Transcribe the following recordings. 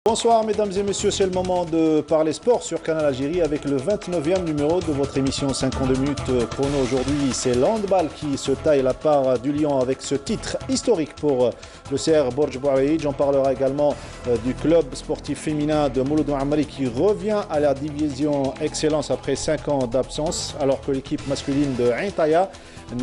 Bonsoir mesdames et messieurs, c'est le moment de parler sport sur Canal Algérie avec le 29e numéro de votre émission 52 minutes chrono. Aujourd'hui, c'est l'handball qui se taille la part du lion avec ce titre historique pour le CR Borj Bouareid. On parlera également du club sportif féminin de Mouloud Mouammari qui revient à la division excellence après 5 ans d'absence, alors que l'équipe masculine de Ain Taïa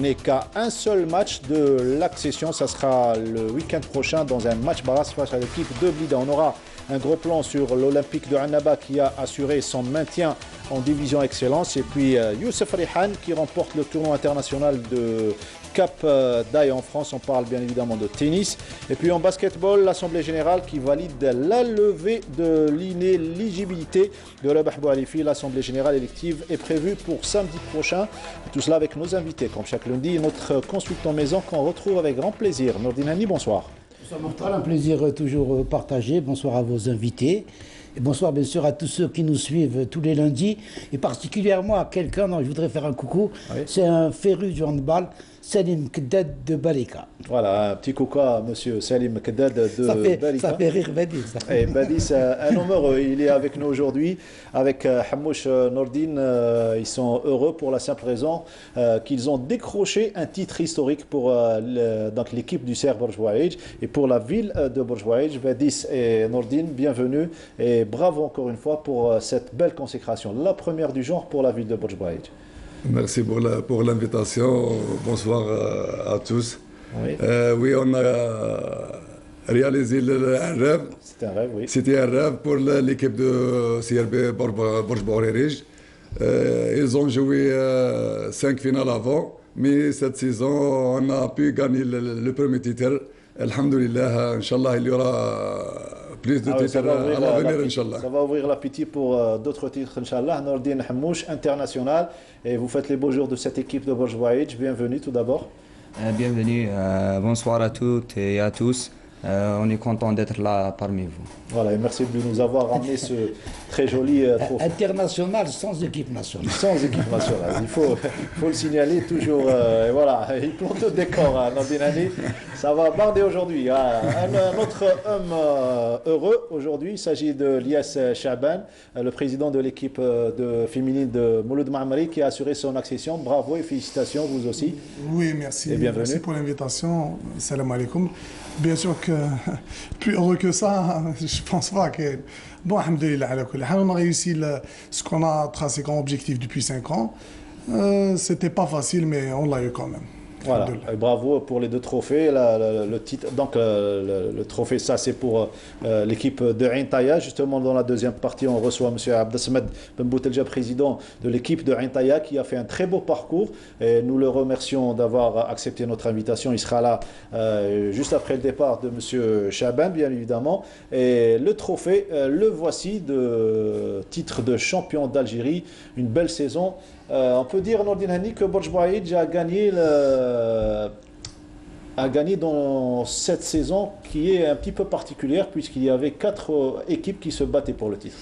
n'est qu'à un seul match de l'accession. Ça sera le week-end prochain dans un match barrage face à l'équipe de Blida. On aura un gros plan sur l'Olympique de Annaba qui a assuré son maintien en division excellence. Et puis Youssef Rihan qui remporte le tournoi international de Cap d'Aille en France. On parle bien évidemment de tennis. Et puis en basketball, l'Assemblée Générale qui valide la levée de l'inéligibilité de Rabah Boualifi. L'Assemblée Générale élective est prévue pour samedi prochain. Tout cela avec nos invités, comme chaque lundi, notre consultant maison qu'on retrouve avec grand plaisir. Nordine Hani, bonsoir. Bonsoir Mortal, un plaisir toujours partagé. Bonsoir à vos invités. Et bonsoir bien sûr à tous ceux qui nous suivent tous les lundis. Et particulièrement à quelqu'un dont je voudrais faire un coucou. Oui. C'est un féru du handball, Salim Keddad de Balika. Voilà, un petit coucou à monsieur Salim Keddad de Balika. Ça fait rire Badis. Et Badis, un homme heureux. Il est avec nous aujourd'hui, avec Hamouche Nordine. Ils sont heureux pour la simple raison qu'ils ont décroché un titre historique pour donc l'équipe du CR Borj Bouareid et pour la ville de Borj Bouareid. Badis et Nordine, bienvenue et bravo encore une fois pour cette belle consécration, la première du genre pour la ville de Borj Bouareid. Merci pour l'invitation. Bonsoir à tous. Oui, oui on a réalisé un rêve. C'était un rêve, oui. C'était un rêve pour l'équipe de CRB Borj Bouareid. Ils ont joué 5 finales avant, mais cette saison, on a pu gagner le premier titre. Alhamdulillah, Inch'Allah, il y aura plus de titres à l'avenir, Inch'Allah. Ça va ouvrir l'appétit pour d'autres titres, Inch'Allah. Nordine Hamouche, international. Et vous faites les beaux jours de cette équipe de Borj Bouareid. Bienvenue tout d'abord. Bienvenue, bonsoir à toutes et à tous. On est content d'être là parmi vous. Voilà, et merci de nous avoir ramené ce très joli trophée. International sans équipe nationale. Sans équipe nationale, il faut le signaler toujours. Et voilà, il plante le décor, hein, Nordine Hani. Ça va barder aujourd'hui. Un autre homme heureux aujourd'hui, il s'agit de Lias Chaban, le président de l'équipe féminine de Mouloud Mouammari qui a assuré son accession. Bravo et félicitations, vous aussi. Oui, merci. Et bienvenue. Merci pour l'invitation. Salam alaikum. Bien sûr que plus heureux que ça, je pense pas que... Bon, alhamdoulilah, on a réussi ce qu'on a tracé comme objectif depuis 5 ans. C'était pas facile, mais on l'a eu quand même. Voilà, et bravo pour les deux trophées. Le titre, donc le trophée, ça c'est pour l'équipe de Ain Taïa. Justement, dans la deuxième partie, on reçoit M. Abdesmed Ben Boutelja, président de l'équipe de Ain Taïa, qui a fait un très beau parcours. Et nous le remercions d'avoir accepté notre invitation. Il sera là juste après le départ de M. Chaban, bien évidemment. Et le trophée, le voici, de titre de champion d'Algérie. Une belle saison. On peut dire, Nordine Hani, que Borj Bouareid a gagné dans cette saison qui est un petit peu particulière puisqu'il y avait 4 équipes qui se battaient pour le titre.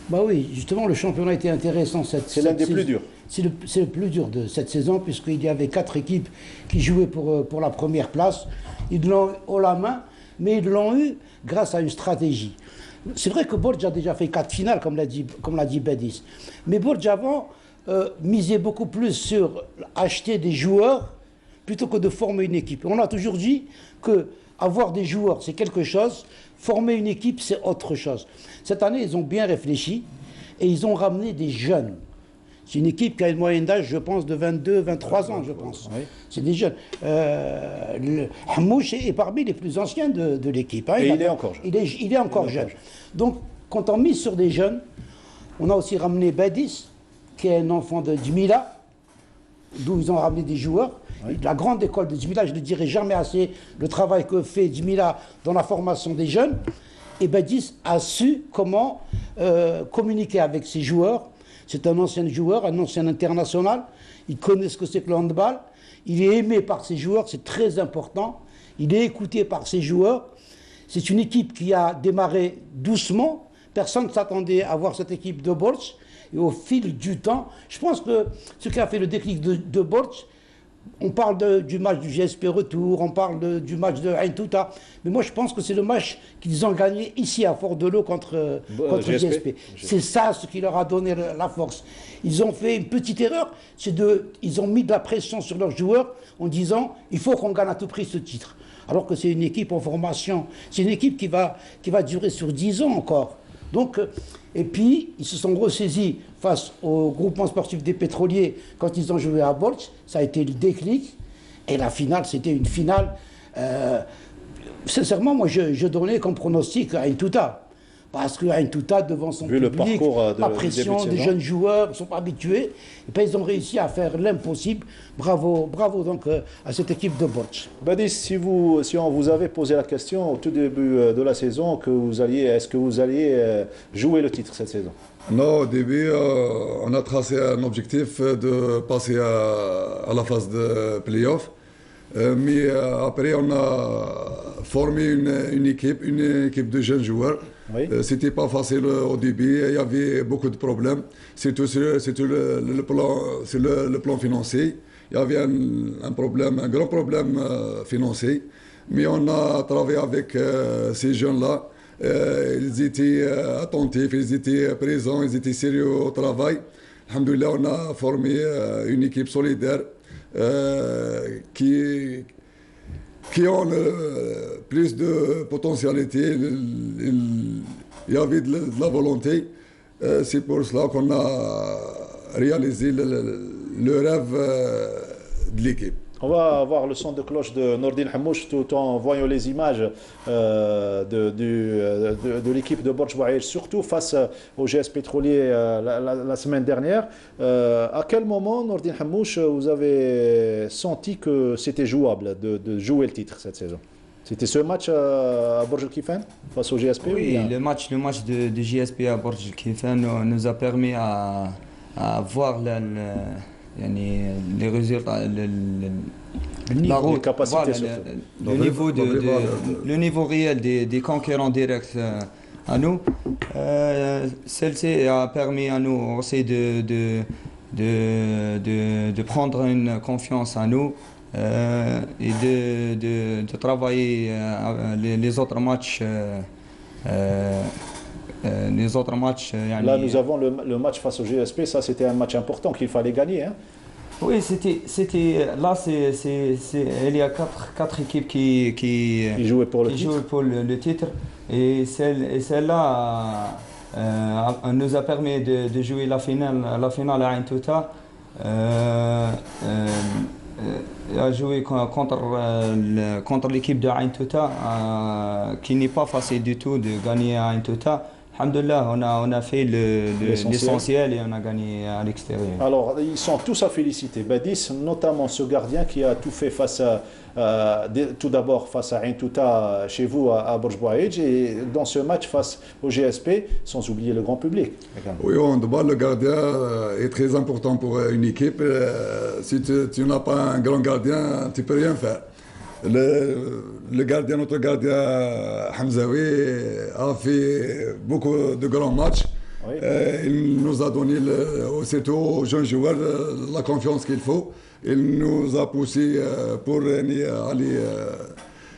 Bah oui, justement, le championnat était intéressant. C'est l'un des plus durs. C'est le plus dur de cette saison puisqu'il y avait 4 équipes qui jouaient pour la première place. Ils l'ont haut la main, mais ils l'ont eu grâce à une stratégie. C'est vrai que Borj a déjà fait 4 finales, comme l'a dit Badis. Mais Borj avant misait beaucoup plus sur acheter des joueurs plutôt que de former une équipe. On a toujours dit que avoir des joueurs, c'est quelque chose, former une équipe, c'est autre chose. Cette année, ils ont bien réfléchi et ils ont ramené des jeunes. C'est une équipe qui a une moyenne d'âge, je pense, de 22, 23 ans, je pense. Oui. C'est des jeunes. Hamouche est parmi les plus anciens de l'équipe. Hein. Et il est encore jeune. Il est encore jeune. Donc, quand on mise sur des jeunes, on a aussi ramené Badis, qui est un enfant de Djmila, d'où ils ont ramené des joueurs. Oui. La grande école de Djmila, je ne dirai jamais assez le travail que fait Djmila dans la formation des jeunes. Et Badis a su comment communiquer avec ses joueurs. C'est un ancien joueur, un ancien international. Il connaît ce que c'est que le handball. Il est aimé par ses joueurs, c'est très important. Il est écouté par ses joueurs. C'est une équipe qui a démarré doucement. Personne ne s'attendait à voir cette équipe de Borj. Et au fil du temps, je pense que ce qui a fait le déclic de Borj, On parle du match du GSP Retour, on parle du match de Ain Touta. Mais moi, je pense que c'est le match qu'ils ont gagné ici à Fort-de-L'Eau contre GSP. C'est ça ce qui leur a donné la force. Ils ont fait une petite erreur, ils ont mis de la pression sur leurs joueurs en disant il faut qu'on gagne à tout prix ce titre. Alors que c'est une équipe en formation, c'est une équipe qui va durer sur 10 ans encore. Donc, et puis, ils se sont ressaisis face au groupement sportif des pétroliers quand ils ont joué à Borch. Ça a été le déclic. Et la finale, c'était une finale. Sincèrement, moi, je donnais comme pronostic à Ain Touta. Parce que Ain Touta, devant son public, la pression des jeunes joueurs, ils ne sont pas habitués. Et puis, ils ont réussi à faire l'impossible. Bravo donc à cette équipe de Borch. Badis, si on vous avait posé la question au tout début de la saison, est-ce que vous alliez jouer le titre cette saison? Non, au début, on a tracé un objectif de passer à la phase de play-off. Mais après, on a formé une équipe de jeunes joueurs. Oui. C'était pas facile au début, il y avait beaucoup de problèmes, surtout sur le plan financier. Il y avait un grand problème financier. Mais on a travaillé avec ces jeunes-là. Ils étaient attentifs, ils étaient présents, ils étaient sérieux au travail. Alhamdoulilah, on a formé une équipe solidaire qui ont plus de potentialité. Il y avait de la volonté. C'est pour cela qu'on a réalisé le rêve de l'équipe. On va avoir le son de cloche de Nordin Hamouche tout en voyant les images de l'équipe de Borj Bouaïr, surtout face au GS Pétrolier la semaine dernière. À quel moment, Nordin Hamouche, vous avez senti que c'était jouable de jouer le titre cette saison? C'était ce match à Borj Kifan face au GSP? Oui, le match de GSP à Borj Kifan nous a permis à voir les résultats, la route, voilà, le niveau réel des concurrents directs à nous. Celle-ci a permis à nous aussi de prendre une confiance en nous et de travailler les autres matchs. Là, nous avons le match face au GSP. Ça, c'était un match important qu'il fallait gagner. Hein. Oui, là, il y a quatre équipes qui jouaient pour le titre. Et celle-là nous a permis de jouer la finale à Ain Touta. A joué contre l'équipe de Ain Touta, qui n'est pas facile du tout de gagner à Ain Touta. Alhamdoulilah, on a fait l'essentiel et on a gagné à l'extérieur. Alors, ils sont tous à féliciter. Badis, notamment ce gardien qui a tout fait tout d'abord face à Ain Touta chez vous à Borj Bouaïr et dans ce match face au GSP, sans oublier le grand public. Oui, le gardien est très important pour une équipe. Si tu n'as pas un grand gardien, tu ne peux rien faire. Notre gardien Hamzaoui a fait beaucoup de grands matchs. Oui. Il nous a donné aussitôt aux jeunes joueurs la confiance qu'il faut. Il nous a poussé pour aller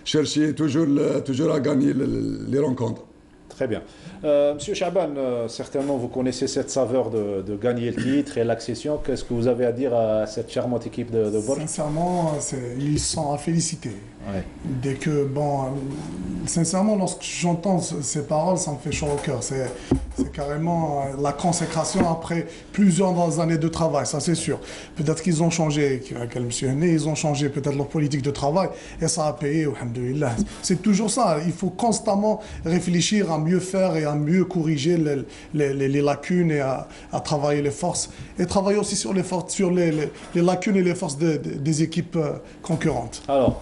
chercher toujours à gagner les rencontres. Très bien. Monsieur Chaban, certainement vous connaissez cette saveur de gagner le titre et l'accession. Qu'est-ce que vous avez à dire à cette charmante équipe de Borj? Sincèrement, ils sont à féliciter. Ouais. Dès que, sincèrement, lorsque j'entends ces paroles, ça me fait chaud au cœur. C'est carrément la consécration après plusieurs années de travail, ça c'est sûr. Peut-être qu'ils ont changé, ils ont changé peut-être leur politique de travail et ça a payé, alhamdoulilah. C'est toujours ça, il faut constamment réfléchir à mieux faire et à mieux corriger les lacunes et à travailler les forces. Et travailler aussi sur les lacunes et les forces des équipes concurrentes. Alors,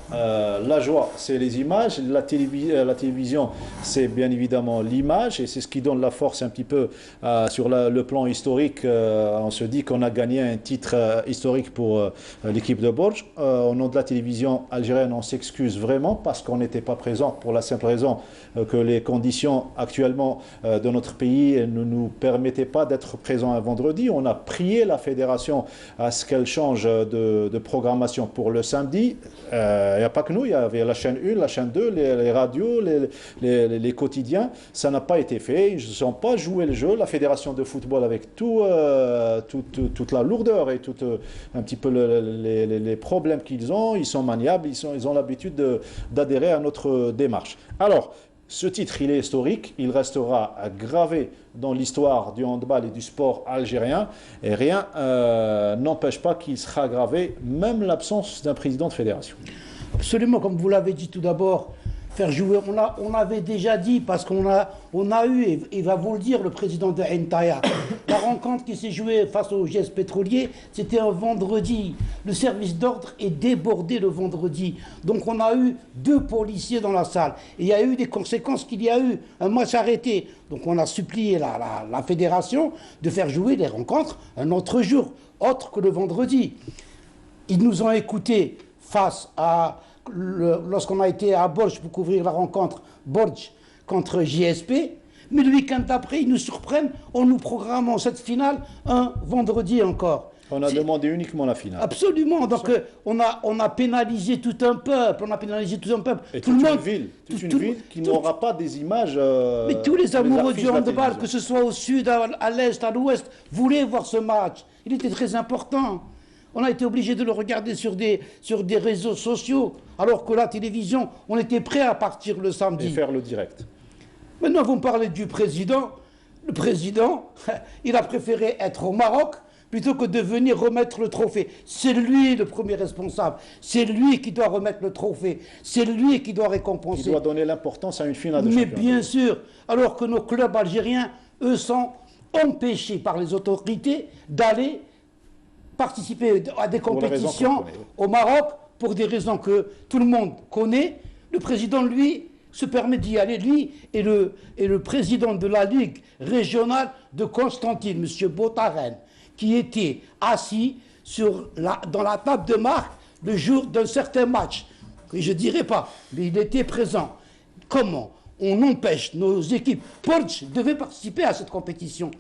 la joie, c'est les images. La télévision, c'est bien évidemment l'image. Et c'est ce qui donne la force un petit peu sur le plan historique. On se dit qu'on a gagné un titre historique pour l'équipe de Bourges. Au nom de la télévision algérienne, on s'excuse vraiment parce qu'on n'était pas présent pour la simple raison que les conditions actuellement de notre pays ne nous permettaient pas d'être présents un vendredi. On a prié la fédération à ce qu'elle change de programmation pour le samedi. Il n'y a pas que nous, il y avait la chaîne 1, la chaîne 2, les radios, les quotidiens. Ça n'a pas été fait. Ils ne se sont pas joué le jeu. La fédération de football, avec toute la lourdeur et un petit peu les problèmes qu'ils ont, ils sont maniables, ils ont l'habitude d'adhérer à notre démarche. Alors, ce titre, il est historique, il restera gravé dans l'histoire du handball et du sport algérien, et rien n'empêche pas qu'il sera gravé, même l'absence d'un président de fédération. Absolument, comme vous l'avez dit tout d'abord, faire jouer, on avait déjà dit, parce qu'on a eu, et il va vous le dire, le président de Entaya, la rencontre qui s'est jouée face au GS Pétrolier, c'était un vendredi. Le service d'ordre est débordé le vendredi. Donc on a eu 2 policiers dans la salle. Et il y a eu des conséquences qu'il y a eu, un match arrêté. Donc on a supplié la fédération de faire jouer les rencontres un autre jour, autre que le vendredi. Ils nous ont écoutés face à... Lorsqu'on a été à Bourges pour couvrir la rencontre Bourges contre JSP, mais le week-end d'après, ils nous surprennent en nous programmant cette finale un vendredi encore. On a demandé uniquement la finale. Absolument. Donc on a pénalisé tout un peuple. Et toute une ville qui n'aura pas des images. Mais tous les amoureux du handball, que ce soit au sud, à l'est, à l'ouest, voulaient voir ce match. Il était très important. On a été obligé de le regarder sur des réseaux sociaux, alors que la télévision, on était prêt à partir le samedi. Et faire le direct. Maintenant, vous me parlez du président. Le président, il a préféré être au Maroc plutôt que de venir remettre le trophée. C'est lui le premier responsable. C'est lui qui doit remettre le trophée. C'est lui qui doit récompenser. Il doit donner l'importance à une finale de championnat. Mais bien sûr, alors que nos clubs algériens, eux, sont empêchés par les autorités d'aller participer à des compétitions au Maroc pour des raisons que tout le monde connaît. Le président, lui, se permet d'y aller, lui et le président de la Ligue régionale de Constantine, M. Botaren, qui était assis dans la table de marque le jour d'un certain match, que je ne dirai pas, mais il était présent. Comment on empêche nos équipes? Bourges devait participer à cette compétition.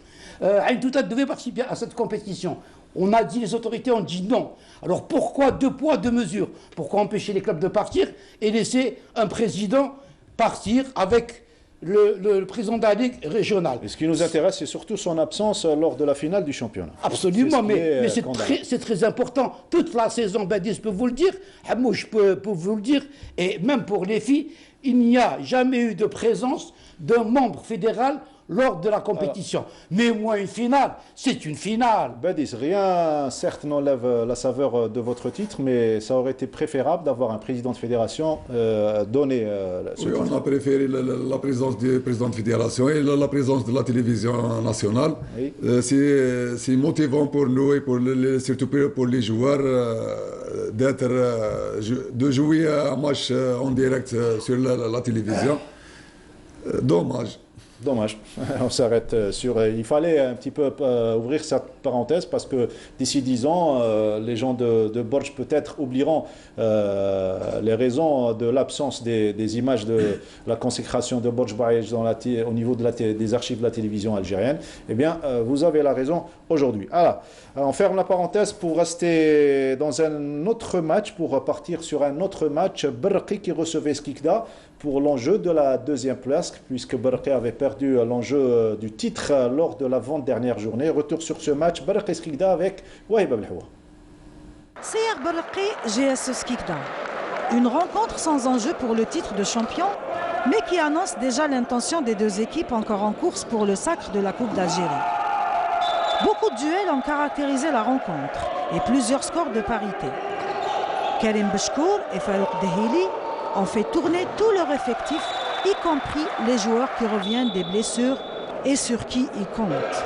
Ain Touta devait participer à cette compétition. On a dit, les autorités ont dit non. Alors pourquoi 2 poids, 2 mesures? Pourquoi empêcher les clubs de partir et laisser un président partir avec le président de la Ligue régionale? Et ce qui nous intéresse, c'est surtout son absence lors de la finale du championnat. Absolument, mais c'est très important. Toute la saison, Badis peut vous le dire, Hamouche peut vous le dire, et même pour les filles, il n'y a jamais eu de présence d'un membre fédéral lors de la compétition. Mais moi, une finale, c'est une finale. Badis, rien, certes, n'enlève la saveur de votre titre, mais ça aurait été préférable d'avoir un président de fédération donné ce titre. On a préféré la présence du président de fédération et la présence de la télévision nationale. Oui. C'est motivant pour nous et surtout pour les joueurs de jouer un match en direct sur la télévision. Dommage. Dommage, on s'arrête sur... Il fallait un petit peu ouvrir cette parenthèse parce que d'ici 10 ans, les gens de Bourges peut-être oublieront les raisons de l'absence des images de la consécration de Bourges Baïch au niveau des archives de la télévision algérienne. Eh bien, vous avez la raison aujourd'hui. Alors, on ferme la parenthèse pour rester dans un autre match, pour partir sur un autre match. Berqi qui recevait Skikda pour l'enjeu de la 2e place, puisque Berqi avait perdu l'enjeu du titre lors de l'avant-dernière journée. Retour sur ce match, Berqi Skikda avec Wahib Abdelhoua. CR Berqi, GS Skikda. Une rencontre sans enjeu pour le titre de champion, mais qui annonce déjà l'intention des 2 équipes encore en course pour le sacre de la Coupe d'Algérie. Beaucoup de duels ont caractérisé la rencontre et plusieurs scores de parité. Karim Bechkour et Farouk Dehili ont fait tourner tout leur effectif, y compris les joueurs qui reviennent des blessures et sur qui ils comptent.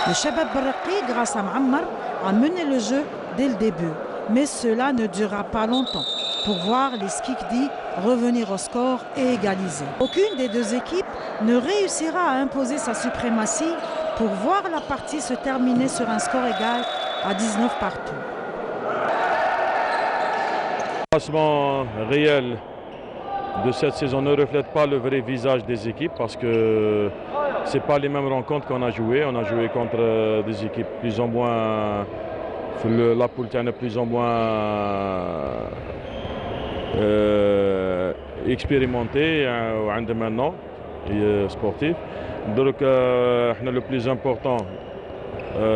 Le Shabab Berqi, grâce à Ma'ammar, a mené le jeu dès le début, mais cela ne durera pas longtemps. pour voir les Skikdi revenir au score et égaliser. Aucune des deux équipes ne réussira à imposer sa suprématie pour voir la partie se terminer sur un score égal à 19 partout. Le classement réel de cette saison ne reflète pas le vrai visage des équipes parce que ce n'est pas les mêmes rencontres qu'on a jouées. On a joué contre des équipes plus ou moins, la Poultane plus ou moins expérimentée maintenant sportive. Donc le plus important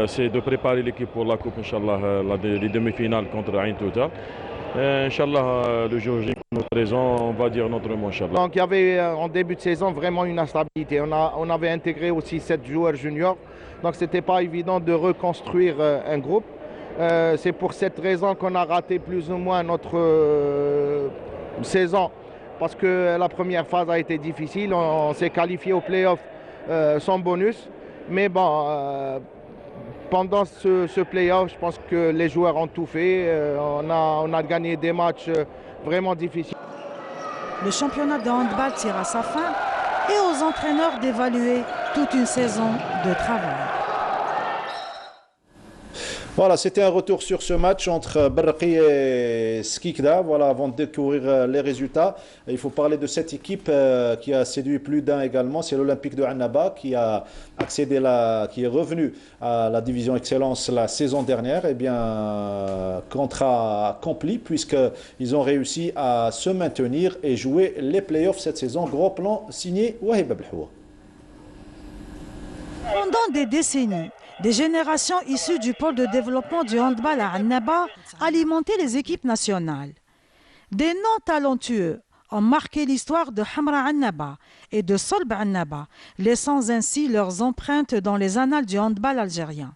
c'est de préparer l'équipe pour la Coupe, Inch'Allah, les demi-finales contre Ain Touta. Inch'Allah, le jour J nous présent, on va dire notre mot, Inch'Allah. Donc il y avait en début de saison vraiment une instabilité. On avait intégré aussi 7 joueurs juniors, donc ce n'était pas évident de reconstruire un groupe. C'est pour cette raison qu'on a raté plus ou moins notre saison, parce que la première phase a été difficile. On s'est qualifié au play-off sans bonus, mais bon, pendant ce play-off, je pense que les joueurs ont tout fait. On a gagné des matchs vraiment difficiles. Le championnat de handball tire à sa fin et aux entraîneurs d'évaluer toute une saison de travail. Voilà, c'était un retour sur ce match entre Berqi et Skikda. Voilà, avant de découvrir les résultats, il faut parler de cette équipe qui a séduit plus d'un également. C'est l'Olympique de Annaba qui a accédé qui est revenu à la division excellence la saison dernière. Eh bien, contrat accompli puisqu'ils ont réussi à se maintenir et jouer les playoffs cette saison. Gros plan signé Wahib Abdelhoua. Pendant des décennies, des générations issues du pôle de développement du handball à Annaba alimentaient les équipes nationales. Des noms talentueux ont marqué l'histoire de Hamra Annaba et de Solb Annaba, laissant ainsi leurs empreintes dans les annales du handball algérien.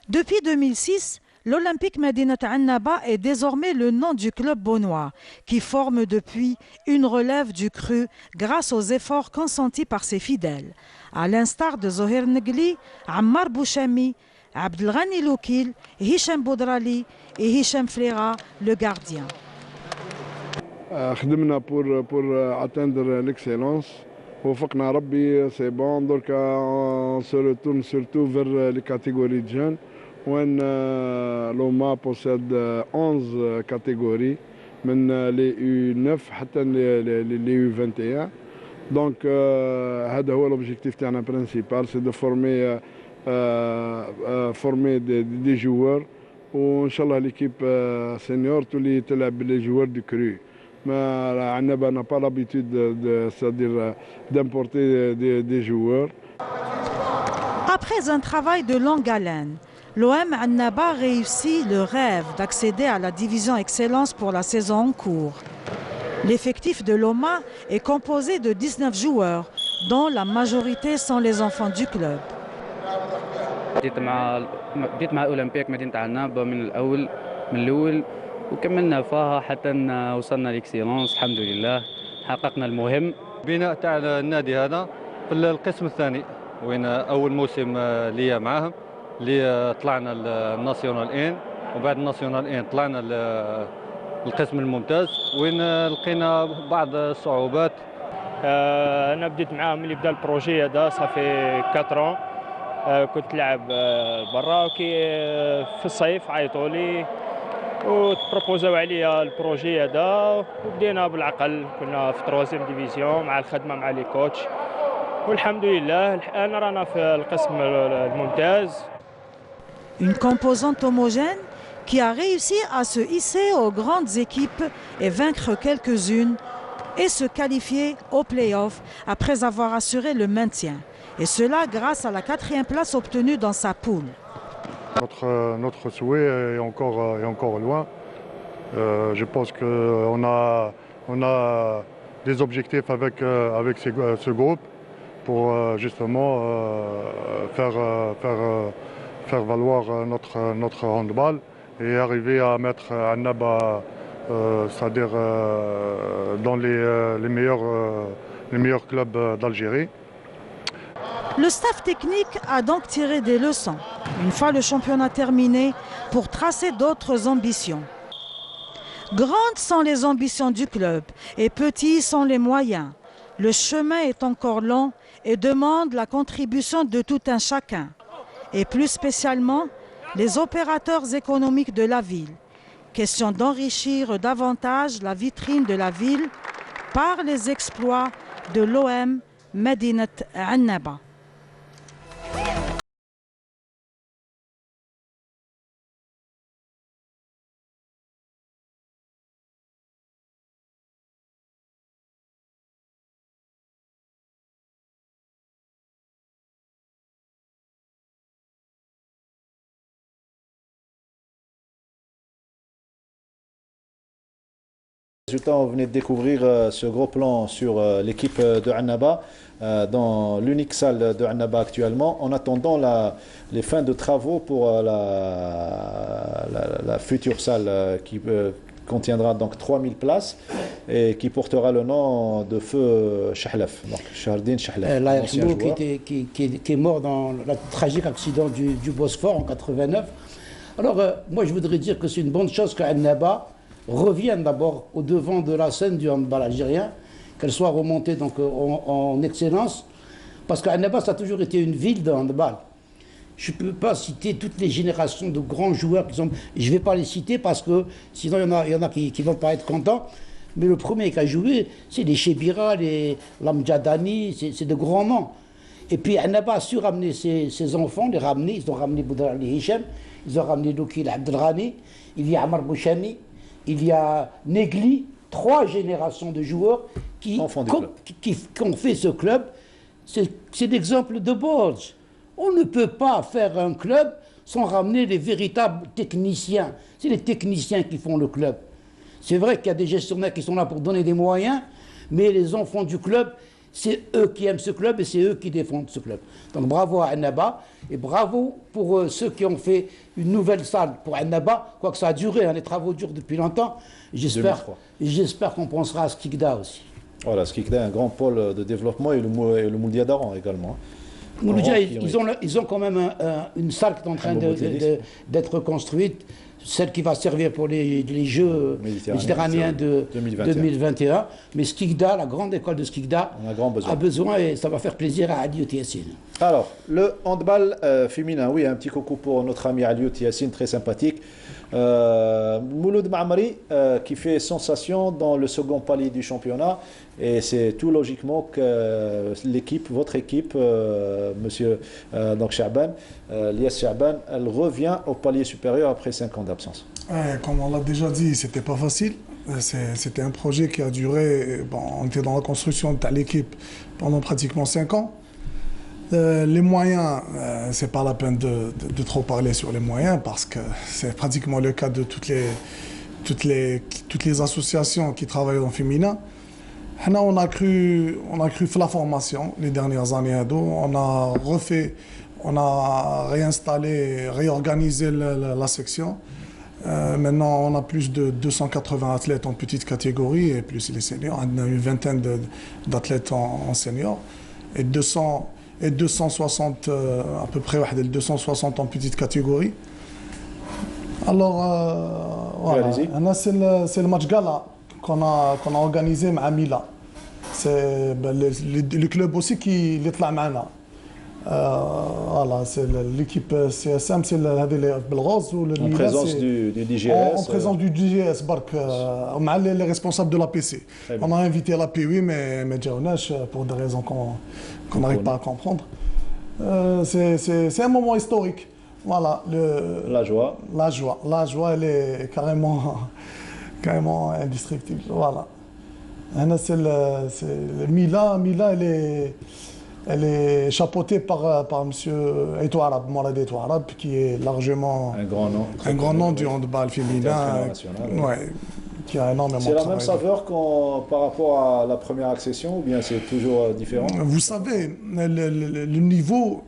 Depuis 2006, l'Olympique Medinat Annaba est désormais le nom du club beaunois, qui forme depuis une relève du cru grâce aux efforts consentis par ses fidèles, à l'instar de Zohir Negli, Ammar Bouchami, Abdelghani Loukil, Hicham Boudrali et Hicham Flera, le gardien. خدمنا pour atteindre l'excellence. وفقنا ربي c'est bon. Donc on se retourne surtout vers les catégories de jeunes. l'OMA possède 11 catégories, les U9 حتى les U21. Donc هذا هو l'objectif تاعنا principal, c'est de former des joueurs وإن شاء الله l'équipe senior تولي تلعب les joueurs du cru. Annaba n'a pas l'habitude c'est-à-dire d'importer des joueurs. Après un travail de longue haleine, l'OM Annaba réussit le rêve d'accéder à la division excellence pour la saison en cours. L'effectif de l'OMA est composé de 19 joueurs, dont la majorité sont les enfants du club. بديت مع اولمبيك مدينه عنابه من الاول وكملنا فيها حتى وصلنا ليكسيلونس الحمد لله، حققنا المهم. بناء تاع النادي هذا في القسم الثاني وين اول موسم ليا معاهم اللي طلعنا الناسيونال ان، وبعد الناسيونال ان طلعنا القسم الممتاز وين لقينا بعض الصعوبات. انا بديت معاهم اللي بدا البروجي هذا صافي 4 ans. كنت لعب برا وكي في الصيف عيطوا لي وتبروبوزاو عليا البروجي هذا وبدينا بالعقل. كنا في 3 ديفيزيون مع الخدمه مع لي كوتش والحمد لله الان رانا في القسم الممتاز. Une composante homogène qui a réussi à se hisser aux grandes équipes et vaincre quelques-unes et se qualifier au play-off après avoir assuré le maintien. Et cela grâce à la 4e place obtenue dans sa poule. Notre souhait est encore loin. Je pense qu'on a des objectifs avec ce groupe pour justement faire valoir notre handball et arriver à mettre Annaba c'est-à-dire dans les meilleurs clubs d'Algérie. Le staff technique a donc tiré des leçons, une fois le championnat terminé, pour tracer d'autres ambitions. Grandes sont les ambitions du club et petits sont les moyens. Le chemin est encore long et demande la contribution de tout un chacun. Et plus spécialement, les opérateurs économiques de la ville. Question d'enrichir davantage la vitrine de la ville par les exploits de l'OM Medinat Annaba. Résultat, vous venez de découvrir ce gros plan sur l'équipe de Annaba dans l'unique salle de Annaba actuellement, en attendant les fins de travaux pour la future salle qui contiendra donc 3000 places et qui portera le nom de feu Chahlaf, donc Chardin Chahlaf, qui est mort dans le tragique accident du Bosphore en 89. Alors moi je voudrais dire que c'est une bonne chose qu'Annaba revienne d'abord au devant de la scène du handball algérien, qu'elle soit remontée donc en excellence, parce qu'Annaba ça a toujours été une ville de handball. Je ne peux pas citer toutes les générations de grands joueurs qui sont... Je ne vais pas les citer parce que sinon il y en a qui ne vont pas être contents. Mais le premier qui a joué, c'est les Chebira, les Lamjadani, c'est de grands noms. Et puis Annaba a su ramener ses enfants, les ramener. Ils ont ramené Boudra Ali Hichem, ils ont ramené Loukil Abdelrani, il y a Amar Bouchami, il y a Negli, 3 générations de joueurs qui ont fait ce club. C'est l'exemple de Borges. On ne peut pas faire un club sans ramener les véritables techniciens. C'est les techniciens qui font le club. C'est vrai qu'il y a des gestionnaires qui sont là pour donner des moyens, mais les enfants du club, c'est eux qui aiment ce club et c'est eux qui défendent ce club. Donc bravo à Annaba et bravo pour ceux qui ont fait une nouvelle salle pour Annaba, quoique ça a duré, hein, les travaux durent depuis longtemps. J'espère qu'on pensera à Skikda aussi. Voilà, Skikda, un grand pôle de développement et le Moudia d'Aran également. Mouloudia, ils ont quand même une salle qui est en train d'être construite, celle qui va servir pour les Jeux méditerranéens de 2021. Mais Skikda, la grande école de Skikda, a besoin et ça va faire plaisir à Aliout Yassine. Alors, le handball féminin, oui, un petit coucou pour notre ami Aliout Yassine, très sympathique. Mouloud Ma'amari qui fait sensation dans le second palier du championnat et c'est tout logiquement que l'équipe, votre équipe, monsieur donc Chaban, Lias Chaban, elle revient au palier supérieur après 5 ans d'absence. Comme on l'a déjà dit, c'était pas facile. C'était un projet qui a duré, on était dans la construction de l'équipe pendant pratiquement 5 ans. Les moyens, c'est pas la peine de trop parler sur les moyens parce que c'est pratiquement le cas de toutes les associations qui travaillent en féminin. On a cru faire la formation les dernières années à dos. On a réinstallé, réorganisé la section. Maintenant, on a plus de 280 athlètes en petite catégorie et plus les seniors. On a une vingtaine d'athlètes en senior et 260 à peu près 260 en petite catégorie. Alors voilà, c'est le match gala qu'on a organisé avec Mila. C'est le club aussi qui est là معنا. Voilà, c'est l'équipe CSM, c'est Belrose ou le en présence du DGS. En présence du DGS, les responsables de l'APC. On a invité l'API, mais pour des raisons qu'on n'arrive pas à comprendre. C'est un moment historique. Voilà, la joie. La joie, elle est carrément indestructible. Voilà. C'est Mila, elle est chapeautée par M. Eito Arab, Mourad Eito Arab, qui est largement un grand nom du handball féminin. Qui a énormément c'est la même saveur par rapport à la première accession ou bien c'est toujours différent? Vous savez, le niveau,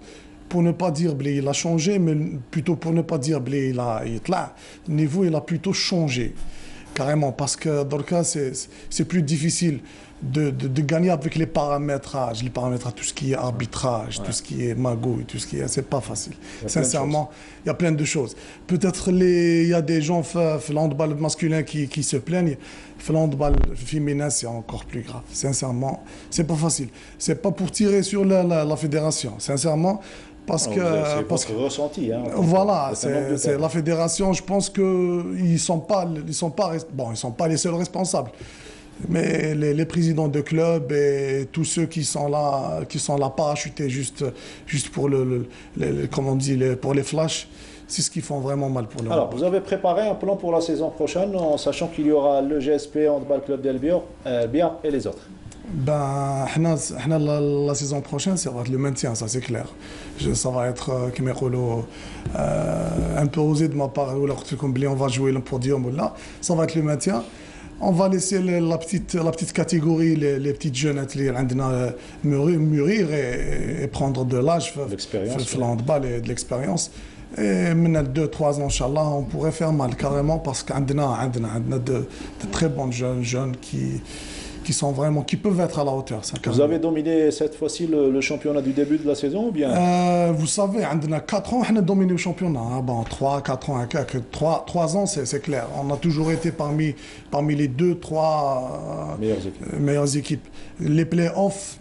pour ne pas dire qu'il a changé, mais plutôt pour ne pas dire qu'il le niveau il a plutôt changé. Carrément, parce que dans le cas, c'est plus difficile de gagner avec les paramétrages, tout ce qui est arbitrage, tout ce qui est magouille, tout ce qui est... C'est pas facile. Sincèrement, il y a plein de choses. Peut-être il y a des gens في l'handball masculin qui se plaignent. في l'handball féminin, c'est encore plus grave. Sincèrement, c'est pas facile. C'est pas pour tirer sur la fédération. Sincèrement, parce que... C'est votre ressenti. Hein, voilà, c'est la fédération, je pense qu'ils sont pas les seuls responsables. Mais les présidents de club et tous ceux qui sont là parachutés juste pour comment on dit, pour les flashs, c'est ce qu'ils font vraiment mal pour le. Alors, vous avez préparé un plan pour la saison prochaine en sachant qu'il y aura le GSP Handball Club d'Albia et les autres. Ben, la saison prochaine, ça va être le maintien, ça c'est clair. Ça va être, un peu osé de ma part, on va jouer le podium ou là, ça va être le maintien. On va laisser la petite catégorie, les petites jeunes mûrir et prendre de l'âge, l'expérience, le handball et de l'expérience. Et maintenant 2-3 ans, Inch'Allah, on pourrait faire mal carrément parce qu'on a de très bons jeunes qui peuvent être à la hauteur. Vous avez dominé cette fois-ci le championnat du début de la saison ou bien vous savez, on a 4 ans, on a dominé le championnat. Bon, 3-4 ans, 3 ans, c'est clair. On a toujours été parmi les 2-3 meilleures équipes. Les playoffs,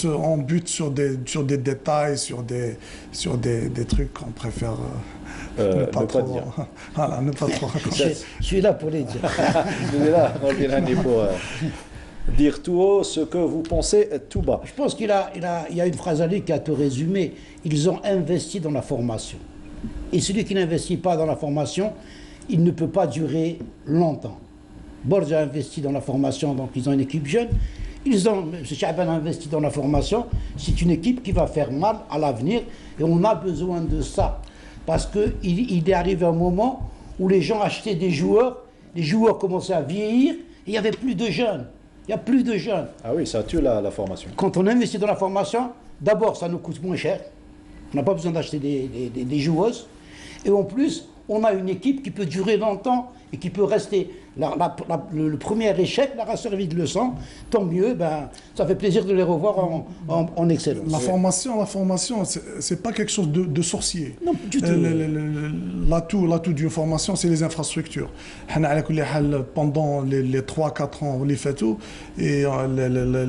on bute sur des détails, sur des trucs qu'on préfère... ne pas trop dire. Voilà, ne pas trop raconter. Je suis là pour les dire. Je suis là, pour dire tout haut ce que vous pensez tout bas. Je pense qu'il y a une phrase à lui qui a tout résumé. Ils ont investi dans la formation. Et celui qui n'investit pas dans la formation, il ne peut pas durer longtemps. Borja a investi dans la formation, donc ils ont une équipe jeune. M. Chaban a investi dans la formation. C'est une équipe qui va faire mal à l'avenir et on a besoin de ça. Parce qu'il est arrivé un moment où les gens achetaient des joueurs, les joueurs commençaient à vieillir et il n'y avait plus de jeunes. Il n'y a plus de jeunes. Ah oui, ça tue la formation. Quand on investit dans la formation, d'abord ça nous coûte moins cher. On n'a pas besoin d'acheter des joueuses. Et en plus, on a une équipe qui peut durer longtemps et qui peut rester. Le premier échec leur a servi de leçon. Tant mieux, ça fait plaisir de les revoir en excellence. La formation, c'est pas quelque chose de sorcier. Non, du tout. L'atout d'une formation, c'est les infrastructures. Pendant les 3-4 ans, on les fait tout. Et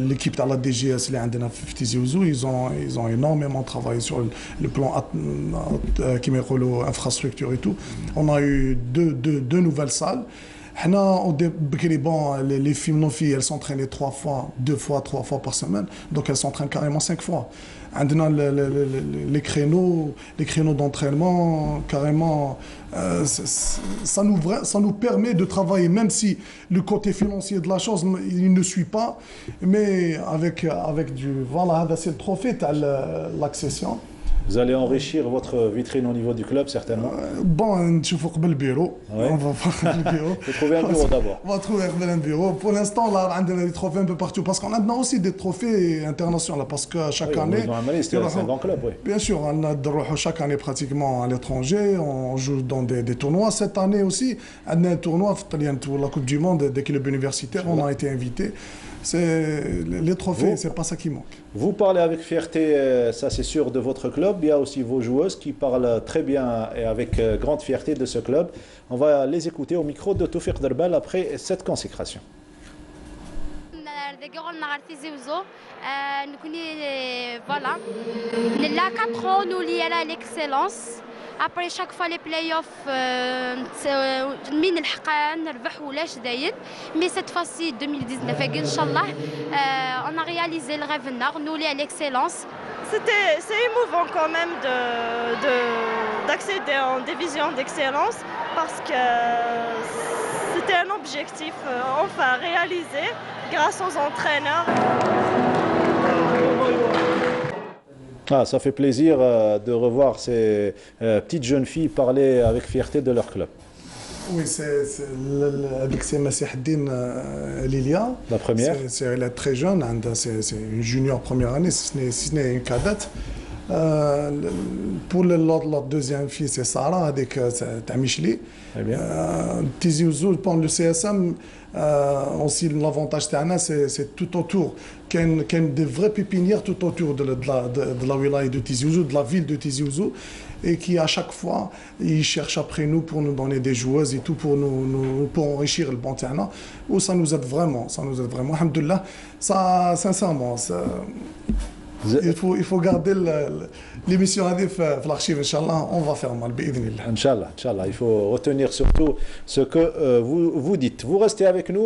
l'équipe de la DGS, ils ont énormément travaillé sur le plan infrastructure et tout. On a eu deux nouvelles salles. Les filles, elles s'entraînent 3 fois par semaine, donc elles s'entraînent carrément 5 fois. Les créneaux d'entraînement, carrément, ça nous permet de travailler, même si le côté financier de la chose, il ne suit pas, mais avec voilà, c'est le trophée, l'accession. Vous allez enrichir votre vitrine au niveau du club, certainement. Bon, tu faut le bureau. Ouais. On va voir le bureau. Vous trouvez un bureau d'abord. On va trouver un bureau. Pour l'instant, là, on a des trophées un peu partout. Parce qu'on a aussi des trophées internationaux. Là, parce que chaque année. C'est un grand club, oui. Bien sûr, on a chaque année pratiquement à l'étranger. On joue dans des tournois. Cette année aussi, on a un tournoi pour la Coupe du Monde des clubs universitaires. On a été invités. Les trophées, c'est pas ça qui manque. Vous parlez avec fierté, ça c'est sûr, de votre club. Il y a aussi vos joueuses qui parlent très bien et avec grande fierté de ce club. On va les écouter au micro de Toufiq Derbal après cette consécration. Voilà. Là, 4 ans, nous liés à l'excellence. Après chaque fois les playoffs, من الحق نربح ولاش داير. Mais cette fois-ci, 2019, Inch'Allah, on a réalisé le rêve nord, nous liés à l'excellence. C'est émouvant quand même d'accéder en division d'excellence parce que c'était un objectif enfin réalisé grâce aux entraîneurs. Ah, ça fait plaisir de revoir ces petites jeunes filles parler avec fierté de leur club. Oui, avec Massih Haddine Lilia. La première. Elle est très jeune, c'est une junior première année, si ce n'est une cadette. pour la deuxième fille, c'est Sarah, avec Tamishli. Tizi Ouzou, pour le CSM, aussi l'avantage c'est tout autour. Qu'il y a des vraies pépinières tout autour de la wilaya de Tizi Ouzou, de la ville de Tizi Ouzou, et qui à chaque fois, ils cherchent après nous pour nous donner des joueuses et tout, pour enrichir le Bantiana. Où ça nous aide vraiment, alhamdoulilah. Ça, sincèrement, il faut garder l'émission à l'archive, Inch'Allah, on va faire mal, bi'idhnillah. Inch'Allah, il faut retenir surtout ce que vous dites. Vous restez avec nous,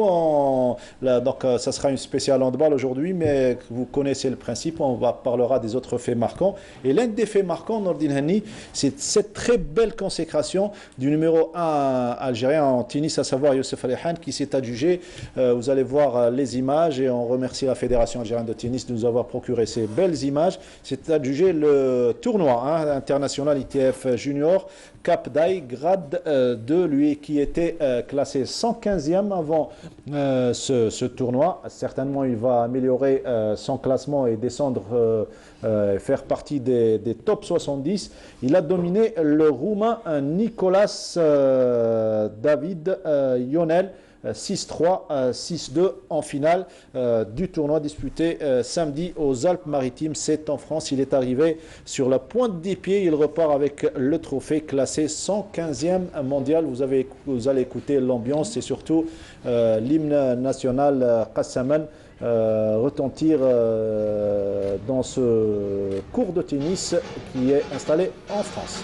donc ça sera une spéciale handball aujourd'hui, mais vous connaissez le principe, on parlera des autres faits marquants. Et l'un des faits marquants, Nordine Hani, c'est cette très belle consécration du numéro 1 algérien en tennis, à savoir Youssef Alihan, qui s'est adjugé. Vous allez voir les images et on remercie la Fédération algérienne de tennis de nous avoir procuré ces belles images. C'est adjugé le tournoi international ITF Junior Cap Dai grade 2, lui qui était classé 115e avant ce tournoi. Certainement il va améliorer son classement et descendre, faire partie des top 70. Il a dominé le Roumain Nicolas David Ionel 6-3, 6-2 en finale du tournoi disputé samedi aux Alpes-Maritimes. C'est en France. Il est arrivé sur la pointe des pieds. Il repart avec le trophée classé 115e mondial. Vous allez écouter l'ambiance et surtout l'hymne national Qassaman retentir dans ce court de tennis qui est installé en France.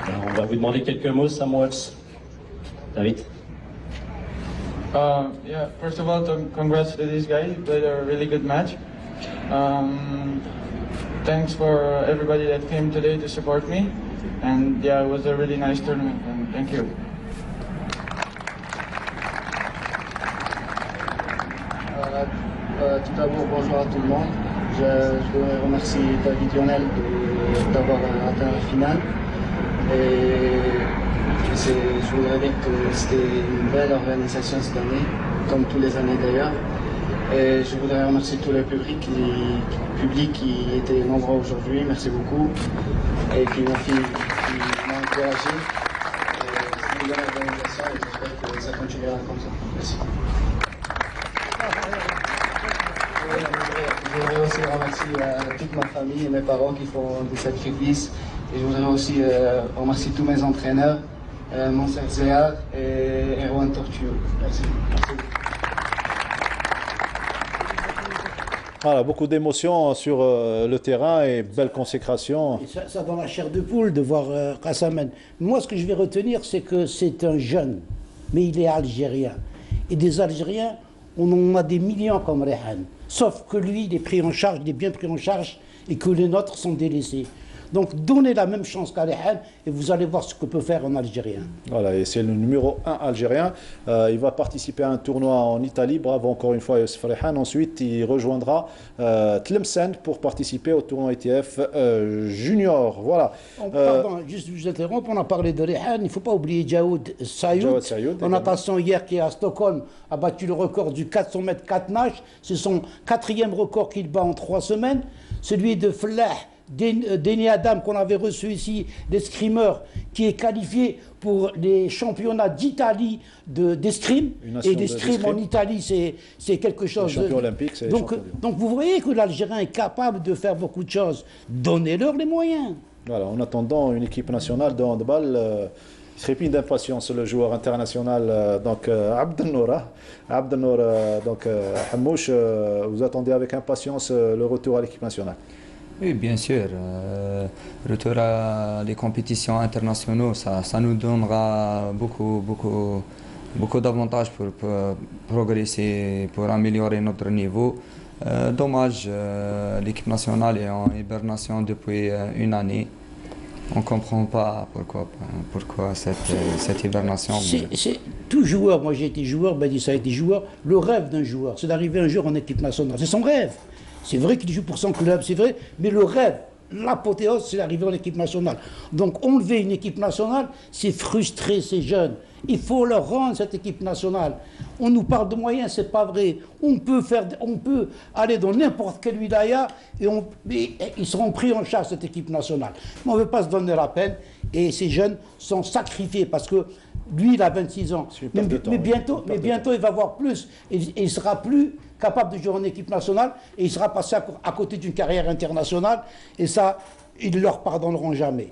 On va vous demander quelques mots, Samuels. David. Yeah, first of all, congrats to these guys. You played a really good match. Thanks for everybody that came today to support me. And yeah, it was a really nice tournament, and thank you. Tout d'abord, bonjour à tout le monde. Je voudrais remercier David Ionel d'avoir atteint la finale. Et je voudrais dire que c'était une belle organisation cette année, comme tous les années d'ailleurs. Et je voudrais remercier tout le public qui était nombreux aujourd'hui. Merci beaucoup. Et qui m'ont encouragé. C'est une bonne organisation et j'espère que ça continuera comme ça. Merci. Je voudrais aussi remercier toute ma famille et mes parents qui font des sacrifices. Et je voudrais aussi remercier tous mes entraîneurs, Monser Zéar et Erwan Tortue. Merci. Voilà, beaucoup d'émotions sur le terrain et belle consécration. Et ça dans la chair de poule de voir Qassaman. Moi, ce que je vais retenir, c'est que c'est un jeune, mais il est algérien. Et des Algériens, on en a des millions comme Rehan. Sauf que lui, il est pris en charge, il est bien pris en charge, et que les nôtres sont délaissés. Donc donnez la même chance qu'à Rehan et vous allez voir ce que peut faire un Algérien. Voilà, et c'est le numéro 1 algérien. Il va participer à un tournoi en Italie. Bravo encore une fois Youssef Rehan. Ensuite, il rejoindra Tlemcen pour participer au tournoi ITF Junior. Voilà. Pardon, juste vous interrompre, on a parlé de Rehan. Il ne faut pas oublier Jaoud Sayoud. En natation hier qui est à Stockholm a battu le record du 400 mètres 4 nages. C'est son 4e record qu'il bat en 3 semaines. Celui de Flah Denis Adam qu'on avait reçu ici, l'escrimeur qui est qualifié pour les championnats d'Italie d'escrime. Et l'escrime en Italie, c'est quelque chose. Les champions olympiques, c'est donc vous voyez que l'Algérien est capable de faire beaucoup de choses. Donnez-leur les moyens. Voilà, en attendant une équipe nationale de handball Il trépigne d'impatience, le joueur international, donc Abdelnour. Abdelnour, donc Hamouche, vous attendez avec impatience le retour à l'équipe nationale? Oui, bien sûr. Retour à des compétitions internationales, ça nous donnera beaucoup d'avantages pour progresser, pour améliorer notre niveau. Dommage, l'équipe nationale est en hibernation depuis une année. On ne comprend pas pourquoi cette hibernation. C'est tout joueur, moi j'ai été joueur, Badi ça a été joueur, le rêve d'un joueur, c'est d'arriver un jour en équipe nationale. C'est son rêve. C'est vrai qu'il joue pour son club, c'est vrai, mais le rêve, l'apothéose, c'est d'arriver en équipe nationale. Donc enlever une équipe nationale, c'est frustrer ces jeunes. Il faut leur rendre cette équipe nationale. On nous parle de moyens, c'est pas vrai. On peut aller dans n'importe quelle wilaya et ils seront pris en charge, cette équipe nationale. Mais on ne veut pas se donner la peine et ces jeunes sont sacrifiés parce que lui, il a 26 ans. Mais bientôt, il va avoir plus et il sera plus capable de jouer en équipe nationale et il sera passé à côté d'une carrière internationale et ça, ils ne leur pardonneront jamais.